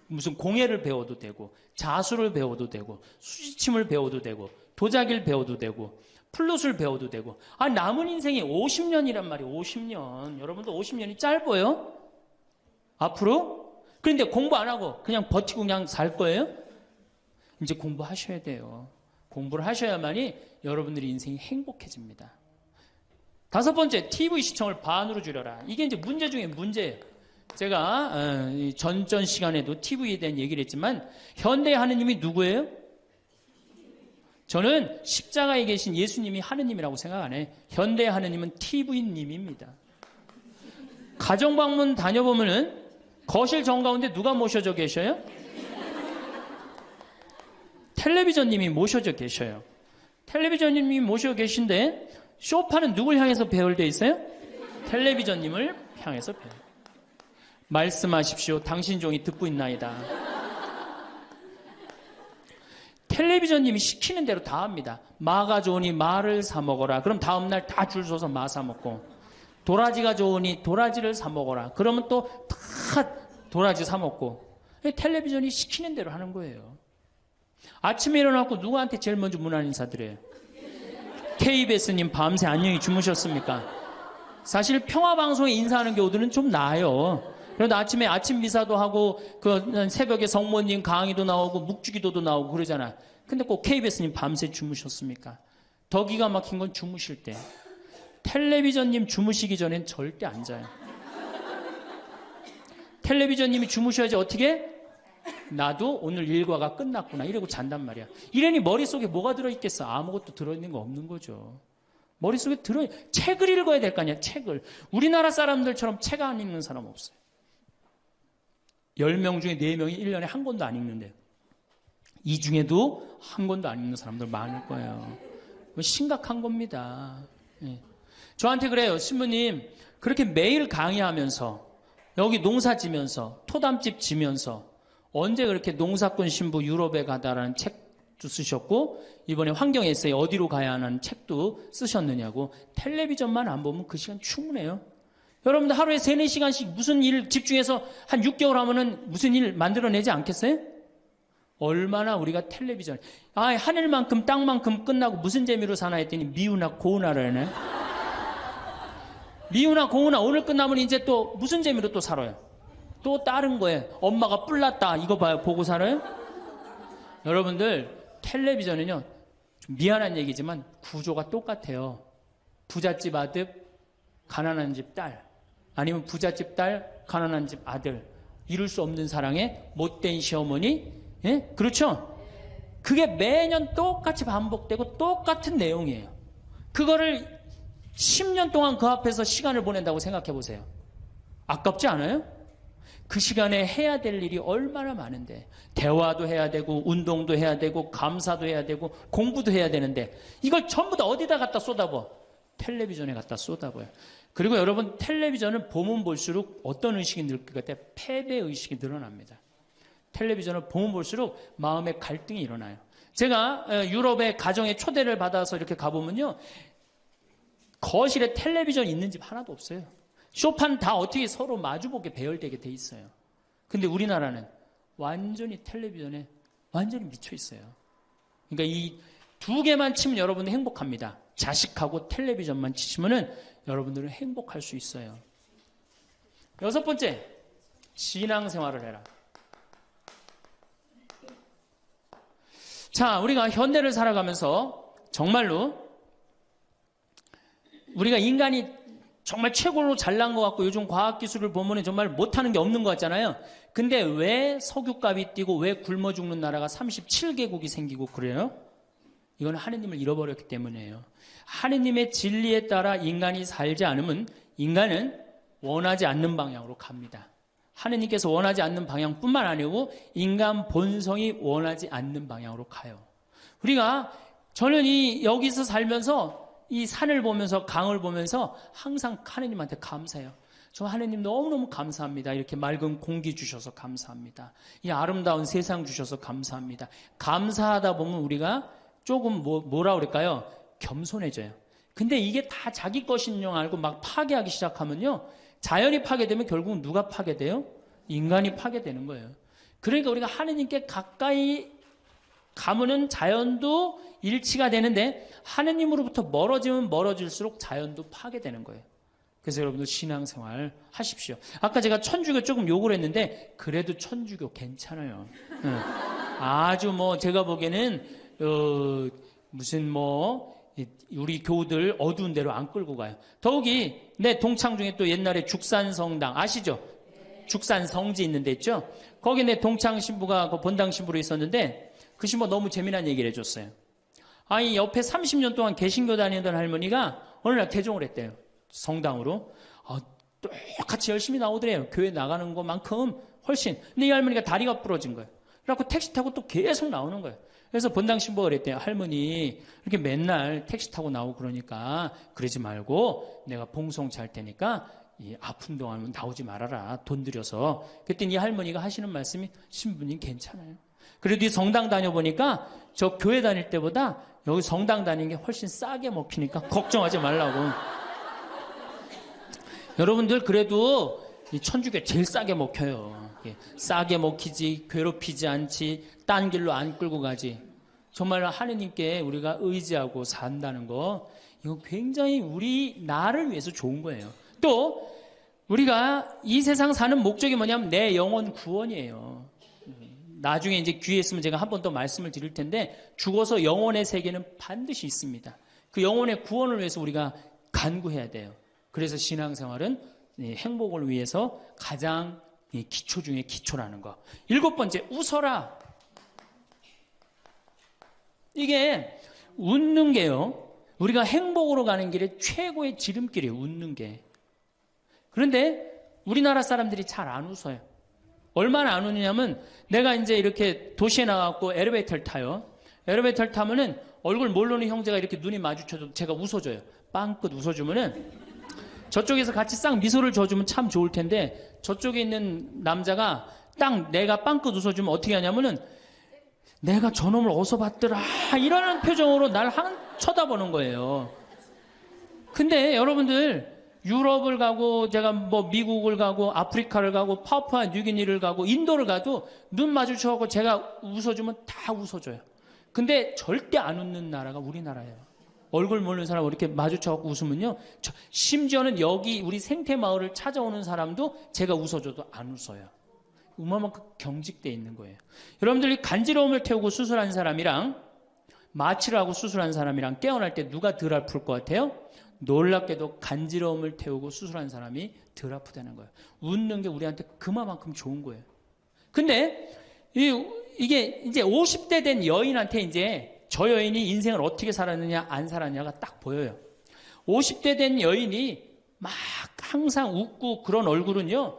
A: 무슨 공예를 배워도 되고 자수를 배워도 되고 수지침을 배워도 되고 도자기를 배워도 되고 플룻을 배워도 되고. 남은 인생이 50년이란 말이에요. 50년. 여러분들 50년이 짧아요? 앞으로? 그런데 공부 안 하고 그냥 버티고 그냥 살 거예요? 이제 공부하셔야 돼요. 공부를 하셔야만이 여러분들의 인생이 행복해집니다. 다섯 번째, TV 시청을 반으로 줄여라. 이게 이제 문제 중에 문제예요. 제가 전전 시간에도 TV에 대한 얘기를 했지만 현대의 하느님이 누구예요? 저는 십자가에 계신 예수님이 하느님이라고 생각 안 해요. 현대의 하느님은 TV님입니다. 가정방문 다녀보면은 거실 정가운데 누가 모셔져 계셔요? 텔레비전님이 모셔져 계셔요. 텔레비전님이 모셔 계신데 소파는 누굴 향해서 배열되어 있어요? 텔레비전님을 향해서 배열. 말씀하십시오. 당신 종이 듣고 있나이다. 텔레비전님이 시키는 대로 다 합니다. 마가 좋으니 마를 사 먹어라. 그럼 다음날 다 줄 서서 마 사 먹고, 도라지가 좋으니 도라지를 사 먹어라. 그러면 또 다 도라지 사 먹고. 텔레비전이 시키는 대로 하는 거예요. 아침에 일어나고 누구한테 제일 먼저 문안 인사드려요? KBS님 밤새 안녕히 주무셨습니까? 사실 평화방송에 인사하는 경우들은 좀 나아요. 그런데 아침에 아침 미사도 하고 새벽에 성모님 강의도 나오고 묵주기도도 나오고 그러잖아. 근데 꼭 KBS님 밤새 주무셨습니까? 더 기가 막힌 건 주무실 때. 텔레비전님 주무시기 전엔 절대 안 자요. 텔레비전님이 주무셔야지 어떻게? 나도 오늘 일과가 끝났구나 이러고 잔단 말이야. 이러니 머릿속에 뭐가 들어있겠어? 아무것도 들어있는 거 없는 거죠. 머릿속에 책을 읽어야 될 거 아니야. 책을. 우리나라 사람들처럼 책 안 읽는 사람 없어요. 10명 중에 4명이 1년에 한 권도 안 읽는데요. 이 중에도 한 권도 안 읽는 사람들 많을 거예요. 심각한 겁니다. 예. 저한테 그래요. 신부님, 그렇게 매일 강의하면서 여기 농사 지면서 토담집 지면서 언제 그렇게 농사꾼 신부 유럽에 가다라는 책도 쓰셨고 이번에 환경 에세이 어디로 가야 하는 책도 쓰셨느냐고. 텔레비전만 안 보면 그 시간 충분해요. 여러분들 하루에 3, 4시간씩 무슨 일 집중해서 한 6개월 하면은 무슨 일 만들어내지 않겠어요? 얼마나 우리가 텔레비전, 하늘만큼 땅만큼 끝나고 무슨 재미로 사나 했더니 미우나 고우나라네. 미우나 고우나 오늘 끝나면 이제 또 무슨 재미로 또 살아요? 또 다른 거예요. 엄마가 뿔났다 이거 봐요. 보고 살아요? 여러분들 텔레비전은요, 좀 미안한 얘기지만 구조가 똑같아요. 부잣집 아들, 가난한 집 딸, 아니면 부잣집 딸, 가난한 집 아들, 이룰 수 없는 사랑에 못된 시어머니, 예? 그렇죠? 그게 매년 똑같이 반복되고 똑같은 내용이에요. 그거를 10년 동안 그 앞에서 시간을 보낸다고 생각해 보세요. 아깝지 않아요? 그 시간에 해야 될 일이 얼마나 많은데, 대화도 해야 되고 운동도 해야 되고 감사도 해야 되고 공부도 해야 되는데 이걸 전부 다 어디다 갖다 쏟아부어? 텔레비전에 갖다 쏟아부어요. 그리고 여러분, 텔레비전을 보면 볼수록 어떤 의식이 늘 것 같아요? 패배의식이 늘어납니다. 텔레비전을 보면 볼수록 마음의 갈등이 일어나요. 제가 유럽의 가정에 초대를 받아서 이렇게 가보면요, 거실에 텔레비전 있는 집 하나도 없어요. 쇼파는 다 어떻게 서로 마주보게 배열되게 돼 있어요. 근데 우리나라는 완전히 텔레비전에 완전히 미쳐 있어요. 그러니까 이 2개만 치면 여러분은 행복합니다. 자식하고 텔레비전만 치시면은 여러분들은 행복할 수 있어요. 6번째, 신앙생활을 해라. 자, 우리가 현대를 살아가면서 정말로 우리가 인간이 정말 최고로 잘난 것 같고 요즘 과학기술을 보면 정말 못하는 게 없는 것 같잖아요. 근데 왜 석유값이 뛰고 왜 굶어 죽는 나라가 37개국이 생기고 그래요? 이건 하느님을 잃어버렸기 때문이에요. 하느님의 진리에 따라 인간이 살지 않으면 인간은 원하지 않는 방향으로 갑니다. 하느님께서 원하지 않는 방향뿐만 아니고 인간 본성이 원하지 않는 방향으로 가요. 우리가 저는 여기서 살면서 이 산을 보면서 강을 보면서 항상 하느님한테 감사해요. 저 하느님 너무너무 감사합니다. 이렇게 맑은 공기 주셔서 감사합니다. 이 아름다운 세상 주셔서 감사합니다. 감사하다 보면 우리가 조금 뭐라 그럴까요? 겸손해져요. 근데 이게 다 자기 것인 줄 알고 막 파괴하기 시작하면요, 자연이 파괴되면 결국은 누가 파괴돼요? 인간이 파괴되는 거예요. 그러니까 우리가 하느님께 가까이 가면은 자연도 일치가 되는데 하느님으로부터 멀어지면 멀어질수록 자연도 파괴되는 거예요. 그래서 여러분들 신앙생활 하십시오. 아까 제가 천주교 조금 욕을 했는데 그래도 천주교 괜찮아요. 아주 제가 보기에는 무슨 우리 교우들 어두운 데로 안 끌고 가요. 더욱이 내 동창 중에 또 옛날에 죽산성당 아시죠? 죽산 성지 있는 데 있죠? 거기 내 동창 신부가 그 본당 신부로 있었는데 그 신부가 너무 재미난 얘기를 해줬어요. 아니, 옆에 30년 동안 개신교 다니던 할머니가 어느 날 개종을 했대요. 성당으로. 똑같이 열심히 나오더래요. 교회 나가는 것만큼 훨씬. 근데 이 할머니가 다리가 부러진 거예요. 그래갖고 택시 타고 또 계속 나오는 거예요. 그래서 본당 신부가 그랬대요. 할머니, 이렇게 맨날 택시 타고 나오고 그러니까 그러지 말고 내가 봉송 잘 테니까 이 아픈 동안 나오지 말아라. 돈 들여서. 그랬더니 이 할머니가 하시는 말씀이, 신부님 괜찮아요. 그래도 이 성당 다녀보니까 저 교회 다닐 때보다 여기 성당 다니는 게 훨씬 싸게 먹히니까 걱정하지 말라고. 여러분들 그래도 이 천주교 제일 싸게 먹혀요. 싸게 먹히지, 괴롭히지 않지, 딴 길로 안 끌고 가지. 정말 하느님께 우리가 의지하고 산다는 거, 이거 굉장히 우리 나를 위해서 좋은 거예요. 또 우리가 이 세상 사는 목적이 뭐냐면 내 영혼 구원이에요. 나중에 이제 기회 있으면 제가 한 번 더 말씀을 드릴 텐데 죽어서 영혼의 세계는 반드시 있습니다. 그 영혼의 구원을 위해서 우리가 간구해야 돼요. 그래서 신앙생활은 행복을 위해서 가장 이 기초 중에 기초라는 거. 7번째, 웃어라. 이게 웃는 게요, 우리가 행복으로 가는 길에 최고의 지름길이에요. 웃는 게. 그런데 우리나라 사람들이 잘 안 웃어요. 얼마나 안 웃느냐면, 내가 이제 이렇게 도시에 나가고 엘리베이터를 타요. 엘리베이터를 타면은 얼굴 모르는 형제가 이렇게 눈이 마주쳐도 제가 웃어줘요. 빵긋 웃어주면은 저쪽에서 같이 싹 미소를 줘주면 참 좋을 텐데, 저쪽에 있는 남자가 딱 내가 빵긋 웃어주면 어떻게 하냐면은, 내가 저놈을 어디서 봤더라, 이러는 표정으로 날 쳐다보는 거예요. 근데 여러분들, 유럽을 가고, 제가 뭐 미국을 가고, 아프리카를 가고, 파푸아 뉴기니를 가고, 인도를 가도 눈 마주쳐갖고 제가 웃어주면 다 웃어줘요. 근데 절대 안 웃는 나라가 우리나라예요. 얼굴 모르는 사람 이렇게 마주쳐갖고 웃으면요, 심지어는 여기 우리 생태마을을 찾아오는 사람도 제가 웃어줘도 안 웃어요. 그만큼 경직되어 있는 거예요. 여러분들이 간지러움을 태우고 수술한 사람이랑 마취를 하고 수술한 사람이랑 깨어날 때 누가 덜 아플 것 같아요? 놀랍게도 간지러움을 태우고 수술한 사람이 덜 아프다는 거예요. 웃는 게 우리한테 그만큼 좋은 거예요. 근데 이게 이제 50대 된 여인한테 이제 저 여인이 인생을 어떻게 살았느냐 안 살았느냐가 딱 보여요. 50대 된 여인이 막 항상 웃고 그런 얼굴은요,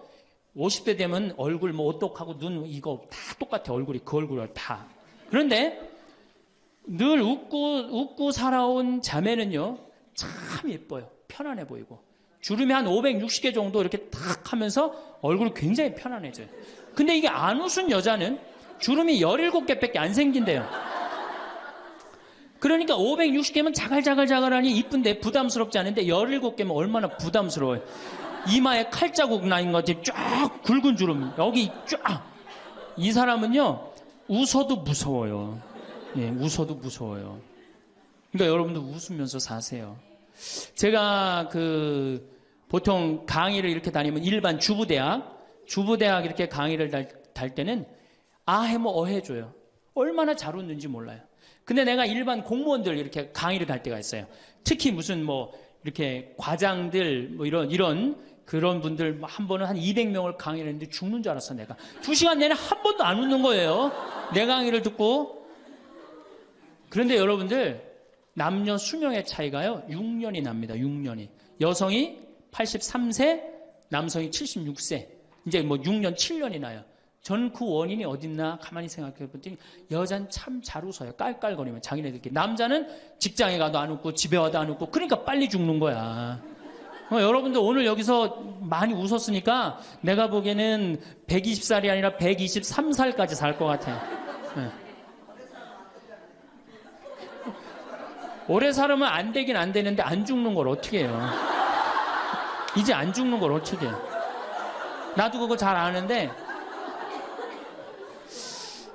A: 50대 되면 얼굴 뭐 오똑하고 눈 이거 다 똑같아. 얼굴이 그 얼굴을 다. 그런데 늘 웃고 살아온 자매는요, 참 예뻐요. 편안해 보이고. 주름이 한 560개 정도 이렇게 탁 하면서 얼굴이 굉장히 편안해져요. 근데 이게 안 웃은 여자는 주름이 17개밖에 안 생긴대요. 그러니까 560개면 자갈자갈자갈하니 이쁜데 부담스럽지 않은데 17개면 얼마나 부담스러워요. 이마에 칼자국 나인 것 같이 쫙 굵은 주름, 여기 쫙. 이 사람은요, 웃어도 무서워요. 예, 웃어도 무서워요. 그러니까 여러분도 웃으면서 사세요. 제가 보통 강의를 이렇게 다니면 일반 주부대학 이렇게 강의를 달 때는 아해모 어해줘요. 얼마나 잘 웃는지 몰라요. 근데 내가 일반 공무원들 이렇게 강의를 갈 때가 있어요. 특히 무슨 뭐 이렇게 과장들 뭐 이런 그런 분들 한 번은 한 200명을 강의를 했는데 죽는 줄 알았어. 내가 2시간 내내 한 번도 안 웃는 거예요. 내 강의를 듣고. 그런데 여러분들, 남녀 수명의 차이가요 6년이 납니다. 6년이. 여성이 83세, 남성이 76세. 이제 뭐 6년, 7년이 나요. 전 그 원인이 어딨나 가만히 생각해 봤더니 여자는 참 잘 웃어요. 깔깔거리면 자기네들끼리. 남자는 직장에 가도 안 웃고 집에 와도 안 웃고, 그러니까 빨리 죽는 거야. 여러분들 오늘 여기서 많이 웃었으니까 내가 보기에는 120살이 아니라 123살까지 살 것 같아요. 네. 오래 살으면 안 되긴 안 되는데 안 죽는 걸 어떻게 해요? 이제 안 죽는 걸 어떻게 해요? 나도 그거 잘 아는데,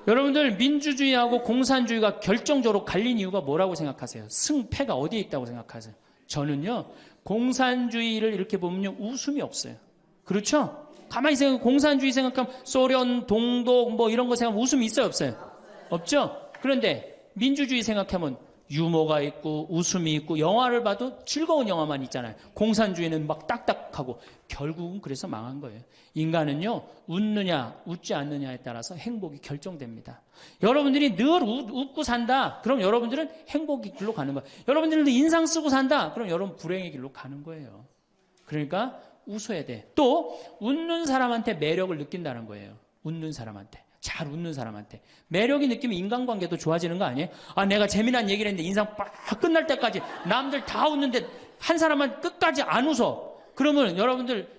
A: 여러분들 민주주의하고 공산주의가 결정적으로 갈린 이유가 뭐라고 생각하세요? 승패가 어디에 있다고 생각하세요? 저는요, 공산주의를 이렇게 보면요, 웃음이 없어요. 그렇죠? 가만히 생각하면 공산주의 생각하면 소련, 동독 뭐 이런 거 생각하면 웃음이 있어요, 없어요? 없죠? 그런데 민주주의 생각하면 유머가 있고 웃음이 있고 영화를 봐도 즐거운 영화만 있잖아요. 공산주의는 막 딱딱하고. 결국은 그래서 망한 거예요. 인간은요, 웃느냐 웃지 않느냐에 따라서 행복이 결정됩니다. 여러분들이 늘 웃고 산다, 그럼 여러분들은 행복의 길로 가는 거예요. 여러분들도 인상 쓰고 산다, 그럼 여러분 불행의 길로 가는 거예요. 그러니까 웃어야 돼. 또 웃는 사람한테 매력을 느낀다는 거예요. 웃는 사람한테, 잘 웃는 사람한테 매력이 느끼면 인간관계도 좋아지는 거 아니에요? 아, 내가 재미난 얘기를 했는데 인상 빡 끝날 때까지 남들 다 웃는데 한 사람은 끝까지 안 웃어. 그러면 여러분들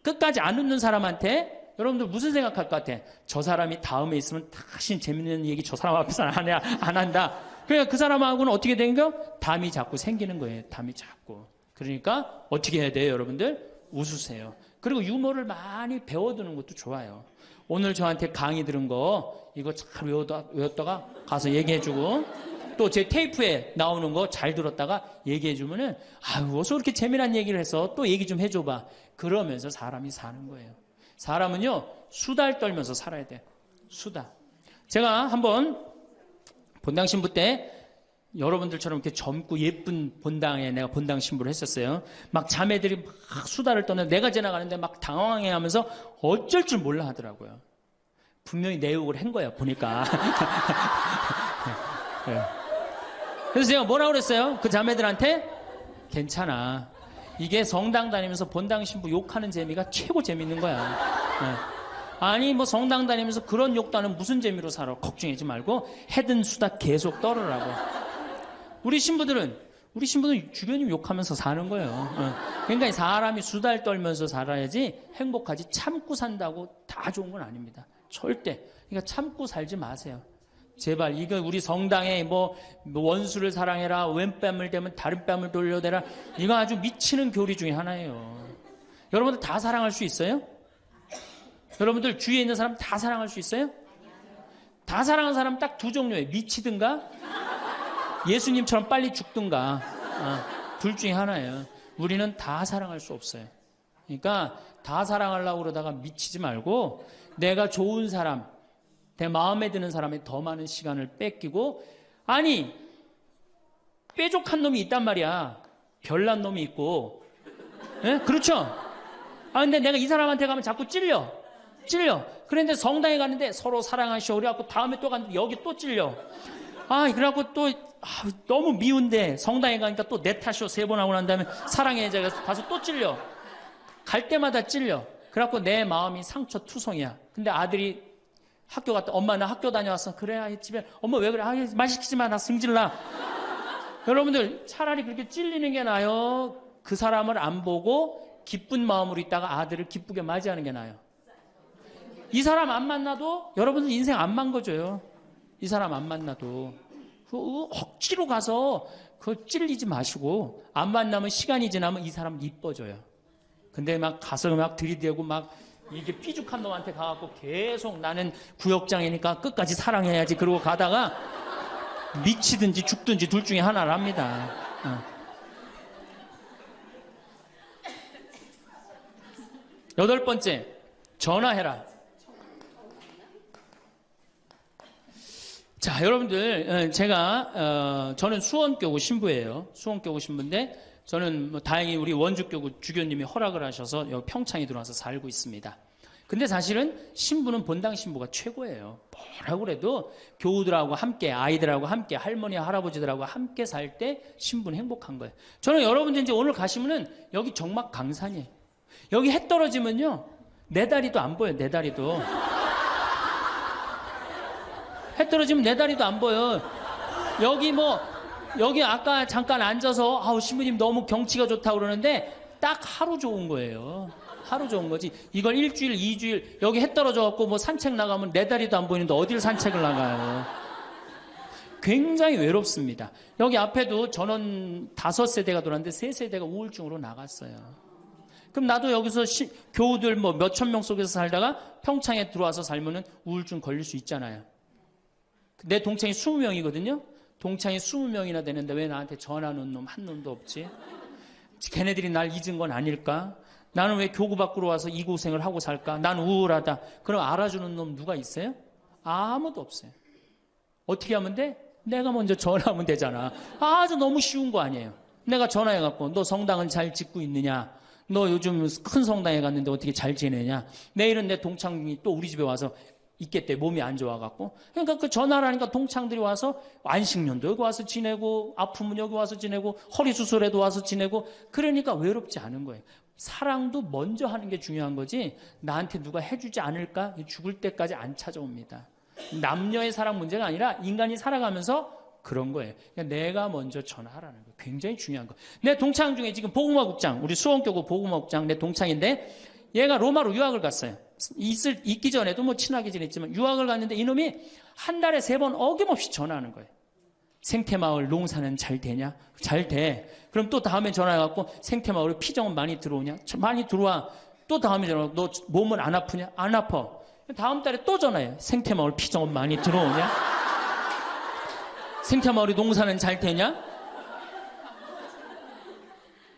A: 끝까지 안 웃는 사람한테 여러분들 무슨 생각할 것 같아? 저 사람이 다음에 있으면 다시 재밌는 얘기 저 사람 앞에서 안 한다. 그러니까 그 사람하고는 어떻게 된 거? 담이 자꾸 생기는 거예요. 담이 자꾸. 그러니까 어떻게 해야 돼요, 여러분들? 웃으세요. 그리고 유머를 많이 배워두는 것도 좋아요. 오늘 저한테 강의 들은 거 이거 잘 외웠다가 가서 얘기해주고, 또 제 테이프에 나오는 거 잘 들었다가 얘기해주면은, 아유, 어서 그렇게 재미난 얘기를 해서 또 얘기 좀 해줘봐. 그러면서 사람이 사는 거예요. 사람은요, 수달 떨면서 살아야 돼. 수다. 제가 한번 본당 신부 때 여러분들처럼 이렇게 젊고 예쁜 본당에 내가 본당 신부를 했었어요. 막 자매들이 막 수다를 떠는 내가 지나가는데 막 당황해 하면서 어쩔 줄 몰라 하더라고요. 분명히 내 욕을 한 거야, 보니까. 네. 그래서 제가 뭐라고 그랬어요? 그 자매들한테? 괜찮아. 이게 성당 다니면서 본당 신부 욕하는 재미가 최고 재밌는 거야. 네. 아니, 뭐 성당 다니면서 그런 욕도 하는 무슨 재미로 살아. 걱정하지 말고 해든 수다 계속 떨으라고. 우리 신부들은 주변님 욕하면서 사는 거예요. 그러니까 사람이 수다를 떨면서 살아야지 행복하지, 참고 산다고 다 좋은 건 아닙니다. 절대. 그러니까 참고 살지 마세요. 제발. 이거 우리 성당에 뭐 원수를 사랑해라, 왼뺨을 대면 다른 뺨을 돌려대라, 이거 아주 미치는 교리 중에 하나예요. 여러분들 다 사랑할 수 있어요? 여러분들 주위에 있는 사람 다 사랑할 수 있어요? 다 사랑하는 사람 딱 두 종류예요. 미치든가 예수님처럼 빨리 죽든가. 둘 중에 하나예요. 우리는 다 사랑할 수 없어요. 그러니까 다 사랑하려고 그러다가 미치지 말고 내가 좋은 사람, 내 마음에 드는 사람에 더 많은 시간을 뺏기고, 아니 뾰족한 놈이 있단 말이야. 별난 놈이 있고. 예? 그렇죠? 근데 내가 이 사람한테 가면 자꾸 찔려. 그런데 성당에 갔는데 서로 사랑하시오 그래갖고 다음에 또 갔는데 여기 또 찔려. 그래갖고 또 너무 미운데 성당에 가니까 또 내 탓이오 3번 하고 난 다음에 사랑해 가서 또 찔려. 갈 때마다 찔려. 그래갖고 내 마음이 상처투성이야. 근데 아들이 학교 갔다, 엄마 나 학교 다녀왔어. 그래, 집에 엄마 왜 그래? 말 시키지 마, 나 승질나. 여러분들 차라리 그렇게 찔리는 게 나아요. 그 사람을 안 보고 기쁜 마음으로 있다가 아들을 기쁘게 맞이하는 게 나아요. 이 사람 안 만나도 여러분들 인생 안 망가져요. 이 사람 안 만나도 억지로 가서 그거 찔리지 마시고, 안 만나면 시간이 지나면 이 사람 이뻐져요. 근데 막 가서 막 들이대고 막 이게 삐죽한 놈한테 가갖고 계속 나는 구역장이니까 끝까지 사랑해야지 그러고 가다가 미치든지 죽든지 둘 중에 하나를 합니다. 8번째, 전화해라. 자, 여러분들, 저는 수원교구 신부예요. 수원교구 신부인데, 저는 뭐 다행히 우리 원주교구 주교님이 허락을 하셔서 여기 평창에 들어와서 살고 있습니다. 근데 사실은 신부는 본당 신부가 최고예요. 뭐라고 그래도 교우들하고 함께, 아이들하고 함께, 할머니, 할아버지들하고 함께 살 때 신부는 행복한 거예요. 저는 여러분들 이제 오늘 가시면은 여기 정막 강산이에요. 여기 해 떨어지면요, 내 다리도 안 보여요, 내 다리도. 해 떨어지면 내 다리도 안 보여. 여기 아까 잠깐 앉아서 신부님 너무 경치가 좋다고 그러는데 딱 하루 좋은 거예요. 하루 좋은 거지. 이걸 일주일, 2주일 여기 해 떨어져갖고 뭐 산책 나가면 내 다리도 안 보이는데 어딜 산책을 나가요. 굉장히 외롭습니다. 여기 앞에도 전원 5세대가 돌았는데 3세대가 우울증으로 나갔어요. 그럼 나도 여기서 교우들 뭐 몇천 명 속에서 살다가 평창에 들어와서 살면은 우울증 걸릴 수 있잖아요. 내 동창이 20명이거든요. 동창이 20명이나 되는데 왜 나한테 전화하는 놈 한 놈도 없지? 걔네들이 날 잊은 건 아닐까? 나는 왜 교구 밖으로 와서 이 고생을 하고 살까? 난 우울하다. 그럼 알아주는 놈 누가 있어요? 아무도 없어요. 어떻게 하면 돼? 내가 먼저 전화하면 되잖아. 아주 너무 쉬운 거 아니에요. 내가 전화해갖고 너 성당은 잘 짓고 있느냐? 너 요즘 큰 성당에 갔는데 어떻게 잘 지내냐? 내일은 내 동창이 또 우리 집에 와서 있겠대. 몸이 안 좋아갖고. 그러니까 그 전화를 하니까 동창들이 와서 안식년도 여기 와서 지내고, 아프면 여기 와서 지내고, 허리 수술에도 와서 지내고, 그러니까 외롭지 않은 거예요. 사랑도 먼저 하는 게 중요한 거지, 나한테 누가 해주지 않을까? 죽을 때까지 안 찾아옵니다. 남녀의 사랑 문제가 아니라 인간이 살아가면서 그런 거예요. 그러니까 내가 먼저 전화하라는 거예요. 굉장히 중요한 거예요. 내 동창 중에 지금 복음화국장, 우리 수원교구 복음화국장 내 동창인데, 얘가 로마로 유학을 갔어요. 있기 전에도 뭐 친하게 지냈지만 유학을 갔는데 이놈이 한 달에 3번 어김없이 전화하는 거예요. 생태마을 농사는 잘 되냐? 잘 돼. 그럼 또 다음에 전화해갖고 생태마을에 피정은 많이 들어오냐? 많이 들어와. 또 다음에 전화하고 너 몸은 안 아프냐? 안 아파. 다음 달에 또 전화해. 생태마을 피정은 많이 들어오냐? 생태마을에 농사는 잘 되냐?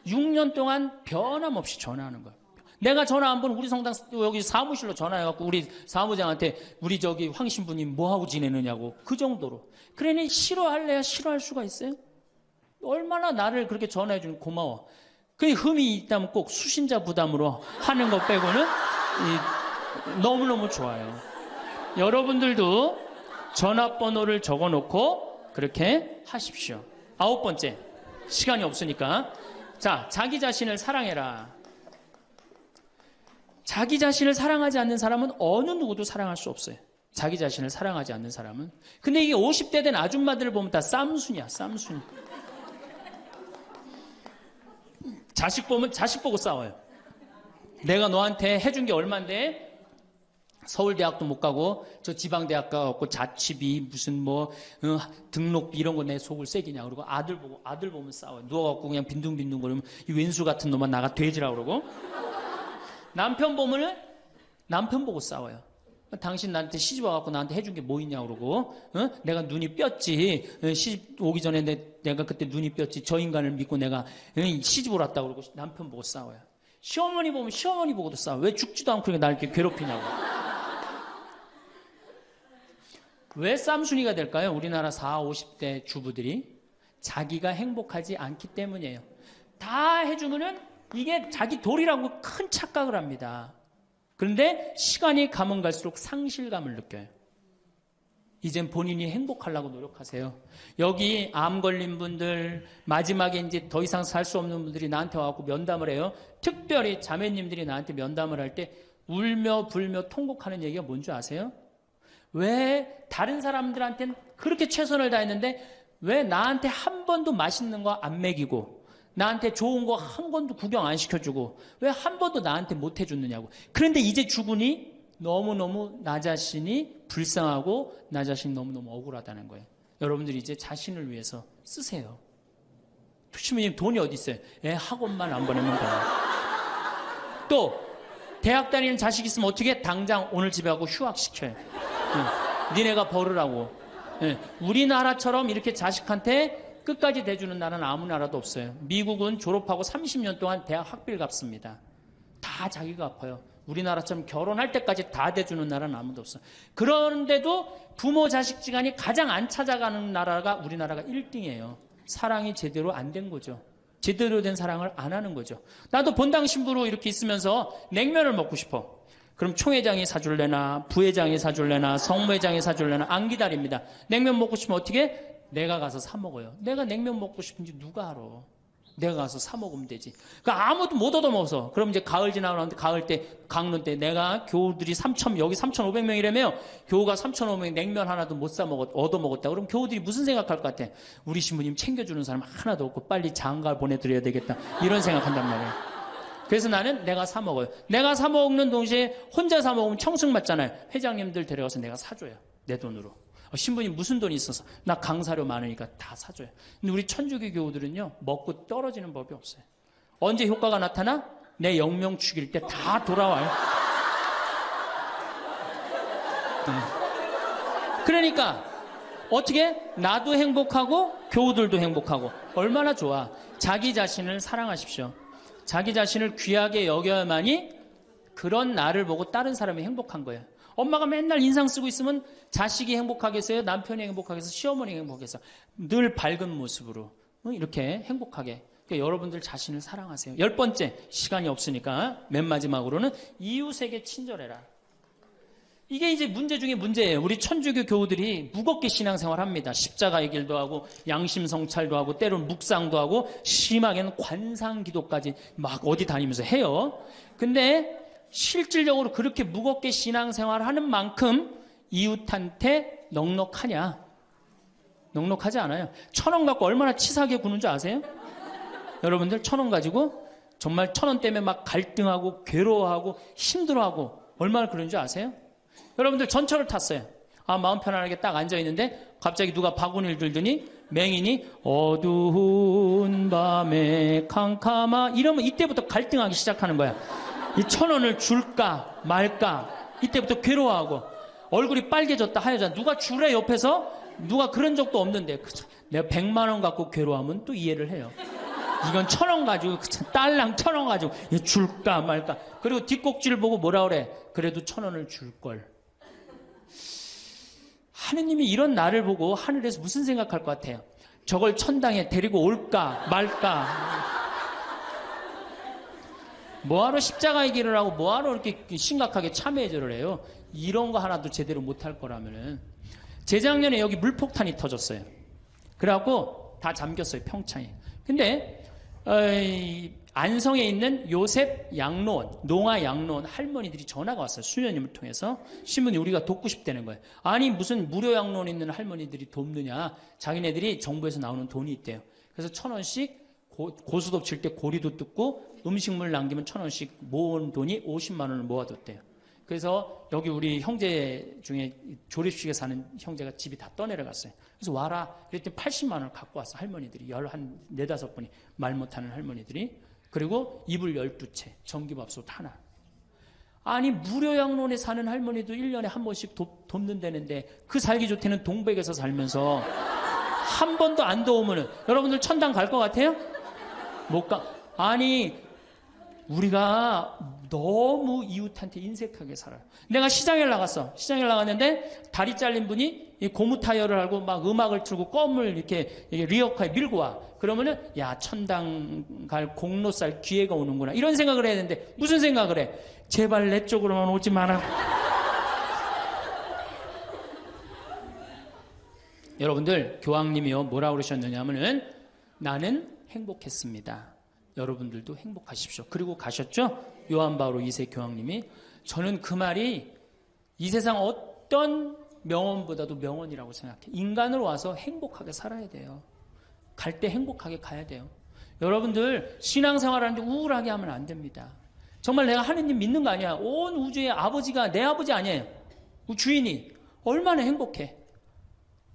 A: 6년 동안 변함없이 전화하는 거예요. 내가 전화 한 번 우리 성당 여기 사무실로 전화해갖고 우리 사무장한테 우리 저기 황 신부님 뭐하고 지내느냐고 그 정도로. 그러니 싫어할래야 싫어할 수가 있어요? 얼마나 나를 그렇게 전화해주는 고마워. 그 흠이 있다면 꼭 수신자 부담으로 하는 것 빼고는 너무너무 좋아요. 여러분들도 전화번호를 적어놓고 그렇게 하십시오. 9번째, 시간이 없으니까. 자, 자기 자신을 사랑해라. 자기 자신을 사랑하지 않는 사람은 어느 누구도 사랑할 수 없어요. 자기 자신을 사랑하지 않는 사람은. 근데 이게 50대 된 아줌마들을 보면 다 쌈순이야, 쌈순이. 자식 보면 자식 보고 싸워요. 내가 너한테 해준 게 얼만데 서울대학도 못 가고 저 지방대학 가고 자취비 무슨 등록비 이런 거 내 속을 새기냐 그러고 아들 보면 싸워요. 누워갖고 그냥 빈둥빈둥 거리면 이 왼수 같은 놈만 나가 돼지라 그러고 남편 보면은 남편 보고 싸워요. 당신 나한테 시집 와갖고 나한테 해준 게 뭐 있냐 그러고 내가 눈이 뼈지. 시집 오기 전에 내가 그때 눈이 뼈지. 저 인간을 믿고 내가 시집을 왔다 그러고 남편 보고 싸워요. 시어머니 보면 시어머니 보고도 싸워. 왜 죽지도 않고 날 이렇게 괴롭히냐고. 왜 쌈순이가 될까요? 우리나라 40, 50대 주부들이 자기가 행복하지 않기 때문이에요. 다 해주면은 이게 자기 도리라고 큰 착각을 합니다. 그런데 시간이 가면 갈수록 상실감을 느껴요. 이젠 본인이 행복하려고 노력하세요. 여기 암 걸린 분들, 마지막에 이제 더 이상 살 수 없는 분들이 나한테 와갖고 면담을 해요. 특별히 자매님들이 나한테 면담을 할 때 울며 불며 통곡하는 얘기가 뭔지 아세요? 왜 다른 사람들한테는 그렇게 최선을 다했는데 왜 나한테 한 번도 맛있는 거 안 먹이고 나한테 좋은 거 한 번도 구경 안 시켜주고 왜 한 번도 나한테 못 해줬느냐고. 그런데 이제 죽으니 너무너무 나 자신이 불쌍하고 나 자신이 너무너무 억울하다는 거예요. 여러분들이 이제 자신을 위해서 쓰세요. 신부님 돈이 어디 있어요? 학원만 안 보내면 돼요. 또 대학 다니는 자식 있으면 어떻게 당장 오늘 집에 가고 휴학시켜요. 니네가 벌으라고. 우리나라처럼 이렇게 자식한테 끝까지 대주는 나라는 아무 나라도 없어요. 미국은 졸업하고 30년 동안 대학 학비를 갚습니다. 다 자기가 갚아요. 우리나라처럼 결혼할 때까지 다 대주는 나라는 아무도 없어요. 그런데도 부모 자식 지간이 가장 안 찾아가는 나라가 우리나라가 1등이에요. 사랑이 제대로 안 된 거죠. 제대로 된 사랑을 안 하는 거죠. 나도 본당 신부로 이렇게 있으면서 냉면을 먹고 싶어. 그럼 총회장이 사줄래나 부회장이 사줄래나 성모회장이 사줄래나 안 기다립니다. 냉면 먹고 싶으면 어떻게? 내가 가서 사 먹어요. 내가 냉면 먹고 싶은지 누가 알아? 내가 가서 사 먹으면 되지. 그러니까 아무도 못 얻어먹어서. 그럼 이제 가을 지나고 나는데 가을 때 강론 때 내가 교우들이 여기 3,500명이라며 교우가 3,500명 냉면 하나도 못 사 먹었 얻어먹었다. 그럼 교우들이 무슨 생각할 것 같아? 우리 신부님 챙겨주는 사람 하나도 없고 빨리 장가 보내드려야 되겠다. 이런 생각한단 말이에요. 그래서 나는 내가 사 먹어요. 내가 사 먹는 동시에 혼자 사 먹으면 청승 맞잖아요. 회장님들 데려가서 내가 사줘요. 내 돈으로. 신부님 무슨 돈이 있어서? 나 강사료 많으니까 다 사줘요. 근데 우리 천주교 교우들은요, 먹고 떨어지는 법이 없어요. 언제 효과가 나타나? 내 영명 죽일 때 다 돌아와요. 그러니까 어떻게? 나도 행복하고 교우들도 행복하고 얼마나 좋아. 자기 자신을 사랑하십시오. 자기 자신을 귀하게 여겨야만이 그런 나를 보고 다른 사람이 행복한 거예요. 엄마가 맨날 인상 쓰고 있으면 자식이 행복하겠어요? 남편이 행복하겠어요? 시어머니가 행복하겠어요? 늘 밝은 모습으로 이렇게 행복하게. 그러니까 여러분들 자신을 사랑하세요. 10번째, 시간이 없으니까 맨 마지막으로는 이웃에게 친절해라. 이게 이제 문제 중에 문제예요. 우리 천주교 교우들이 무겁게 신앙생활 합니다. 십자가의 길도 하고 양심 성찰도 하고 때로는 묵상도 하고 심하게는 관상기도까지 막 어디 다니면서 해요. 근데 실질적으로 그렇게 무겁게 신앙생활을 하는 만큼 이웃한테 넉넉하냐? 넉넉하지 않아요. 1,000원 갖고 얼마나 치사하게 구는 줄 아세요? 여러분들 1,000원 가지고 정말 1,000원 때문에 막 갈등하고 괴로워하고 힘들어하고 얼마나 그런 줄 아세요? 여러분들 전철을 탔어요. 마음 편안하게 딱 앉아있는데 갑자기 누가 바구니를 들더니 맹인이 어두운 밤에 캄캄하 이러면 이때부터 갈등하기 시작하는 거야. 이 1,000원을 줄까 말까 이때부터 괴로워하고 얼굴이 빨개졌다 하여졌다. 누가 주래 옆에서? 누가 그런 적도 없는데 내가 100만 원 갖고 괴로워하면 또 이해를 해요. 이건 1,000원 가지고, 딸랑 1,000원 가지고, 이거 줄까 말까. 그리고 뒷꼭지를 보고 뭐라 그래? 그래도 1,000원을 줄걸. 하느님이 이런 나를 보고 하늘에서 무슨 생각할 것 같아요? 저걸 천당에 데리고 올까 말까. 뭐하러 십자가의 길을 하고 뭐하러 이렇게 심각하게 참회절을 해요? 이런 거 하나도 제대로 못할 거라면은. 재작년에 여기 물폭탄이 터졌어요. 그래갖고 다 잠겼어요, 평창에. 근데 안성에 있는 요셉 양로원, 농아 양로원 할머니들이 전화가 왔어요. 수녀님을 통해서. 신문이 우리가 돕고 싶다는 거예요. 아니 무슨 무료 양로원 있는 할머니들이 돕느냐. 자기네들이 정부에서 나오는 돈이 있대요. 그래서 1,000원씩 고수톱 칠 때 고리도 뜯고 음식물 남기면 1,000원씩 모은 돈이 50만 원을 모아뒀대요. 그래서 여기 우리 형제 중에 조립식에 사는 형제가 집이 다 떠내려갔어요. 그래서 와라. 그랬더니 80만 원을 갖고 왔어. 할머니들이. 한 4, 5분이 말 못하는 할머니들이. 그리고 이불 12채, 전기밥솥 하나. 아니 무료 양론에 사는 할머니도 1년에 한 번씩 돕는다는데 그 살기 좋다는 동백에서 살면서 한 번도 안 도우면은 여러분들 천당 갈 것 같아요? 못 가. 아니 우리가 너무 이웃한테 인색하게 살아요. 내가 시장에 나갔어. 시장에 나갔는데 다리 잘린 분이 이 고무 타이어를 하고 막 음악을 틀고 껌을 이렇게 리어카에 밀고 와. 그러면은 야 천당 갈 공로살 기회가 오는구나. 이런 생각을 해야 되는데 무슨 생각을 해? 제발 내 쪽으로만 오지 마라. 여러분들 교황님이요 뭐라고 그러셨느냐 하면은 나는 행복했습니다. 여러분들도 행복하십시오. 그리고 가셨죠? 요한 바오로 2세 교황님이. 저는 그 말이 이 세상 어떤 명언보다도 명언이라고 생각해. 인간으로 와서 행복하게 살아야 돼요. 갈 때 행복하게 가야 돼요. 여러분들 신앙생활하는데 우울하게 하면 안 됩니다. 정말 내가 하느님 믿는 거 아니야. 온 우주의 아버지가 내 아버지 아니에요. 주인이 얼마나 행복해.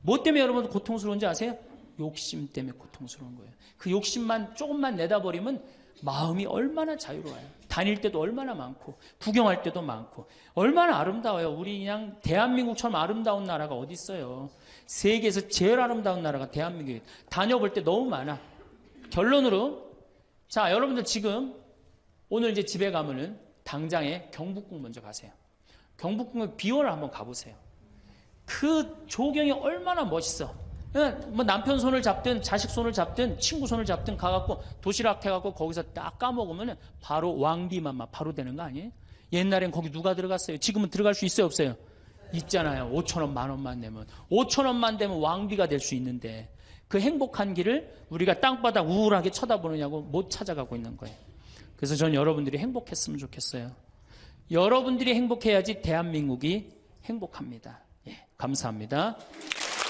A: 뭐 때문에 여러분들 고통스러운지 아세요? 욕심 때문에 고통스러운 거예요. 그 욕심만 조금만 내다버리면 마음이 얼마나 자유로워요. 다닐 때도 얼마나 많고 구경할 때도 많고 얼마나 아름다워요. 우리 그냥 대한민국처럼 아름다운 나라가 어디 있어요. 세계에서 제일 아름다운 나라가 대한민국이에요. 다녀볼 때 너무 많아. 결론으로 자 여러분들 지금 오늘 이제 집에 가면은 당장에 경복궁 먼저 가세요. 경복궁의 비원을 한번 가보세요. 그 조경이 얼마나 멋있어. 뭐 남편 손을 잡든 자식 손을 잡든 친구 손을 잡든 가갖고 도시락 해갖고 거기서 딱 까먹으면 바로 왕비만 바로 되는 거 아니에요? 옛날엔 거기 누가 들어갔어요? 지금은 들어갈 수 있어요 없어요? 있잖아요. 5,000원 10,000원만 내면 5,000원만 되면 왕비가 될 수 있는데 그 행복한 길을 우리가 땅바닥 우울하게 쳐다보느냐고 못 찾아가고 있는 거예요. 그래서 전 여러분들이 행복했으면 좋겠어요. 여러분들이 행복해야지 대한민국이 행복합니다. 예, 감사합니다.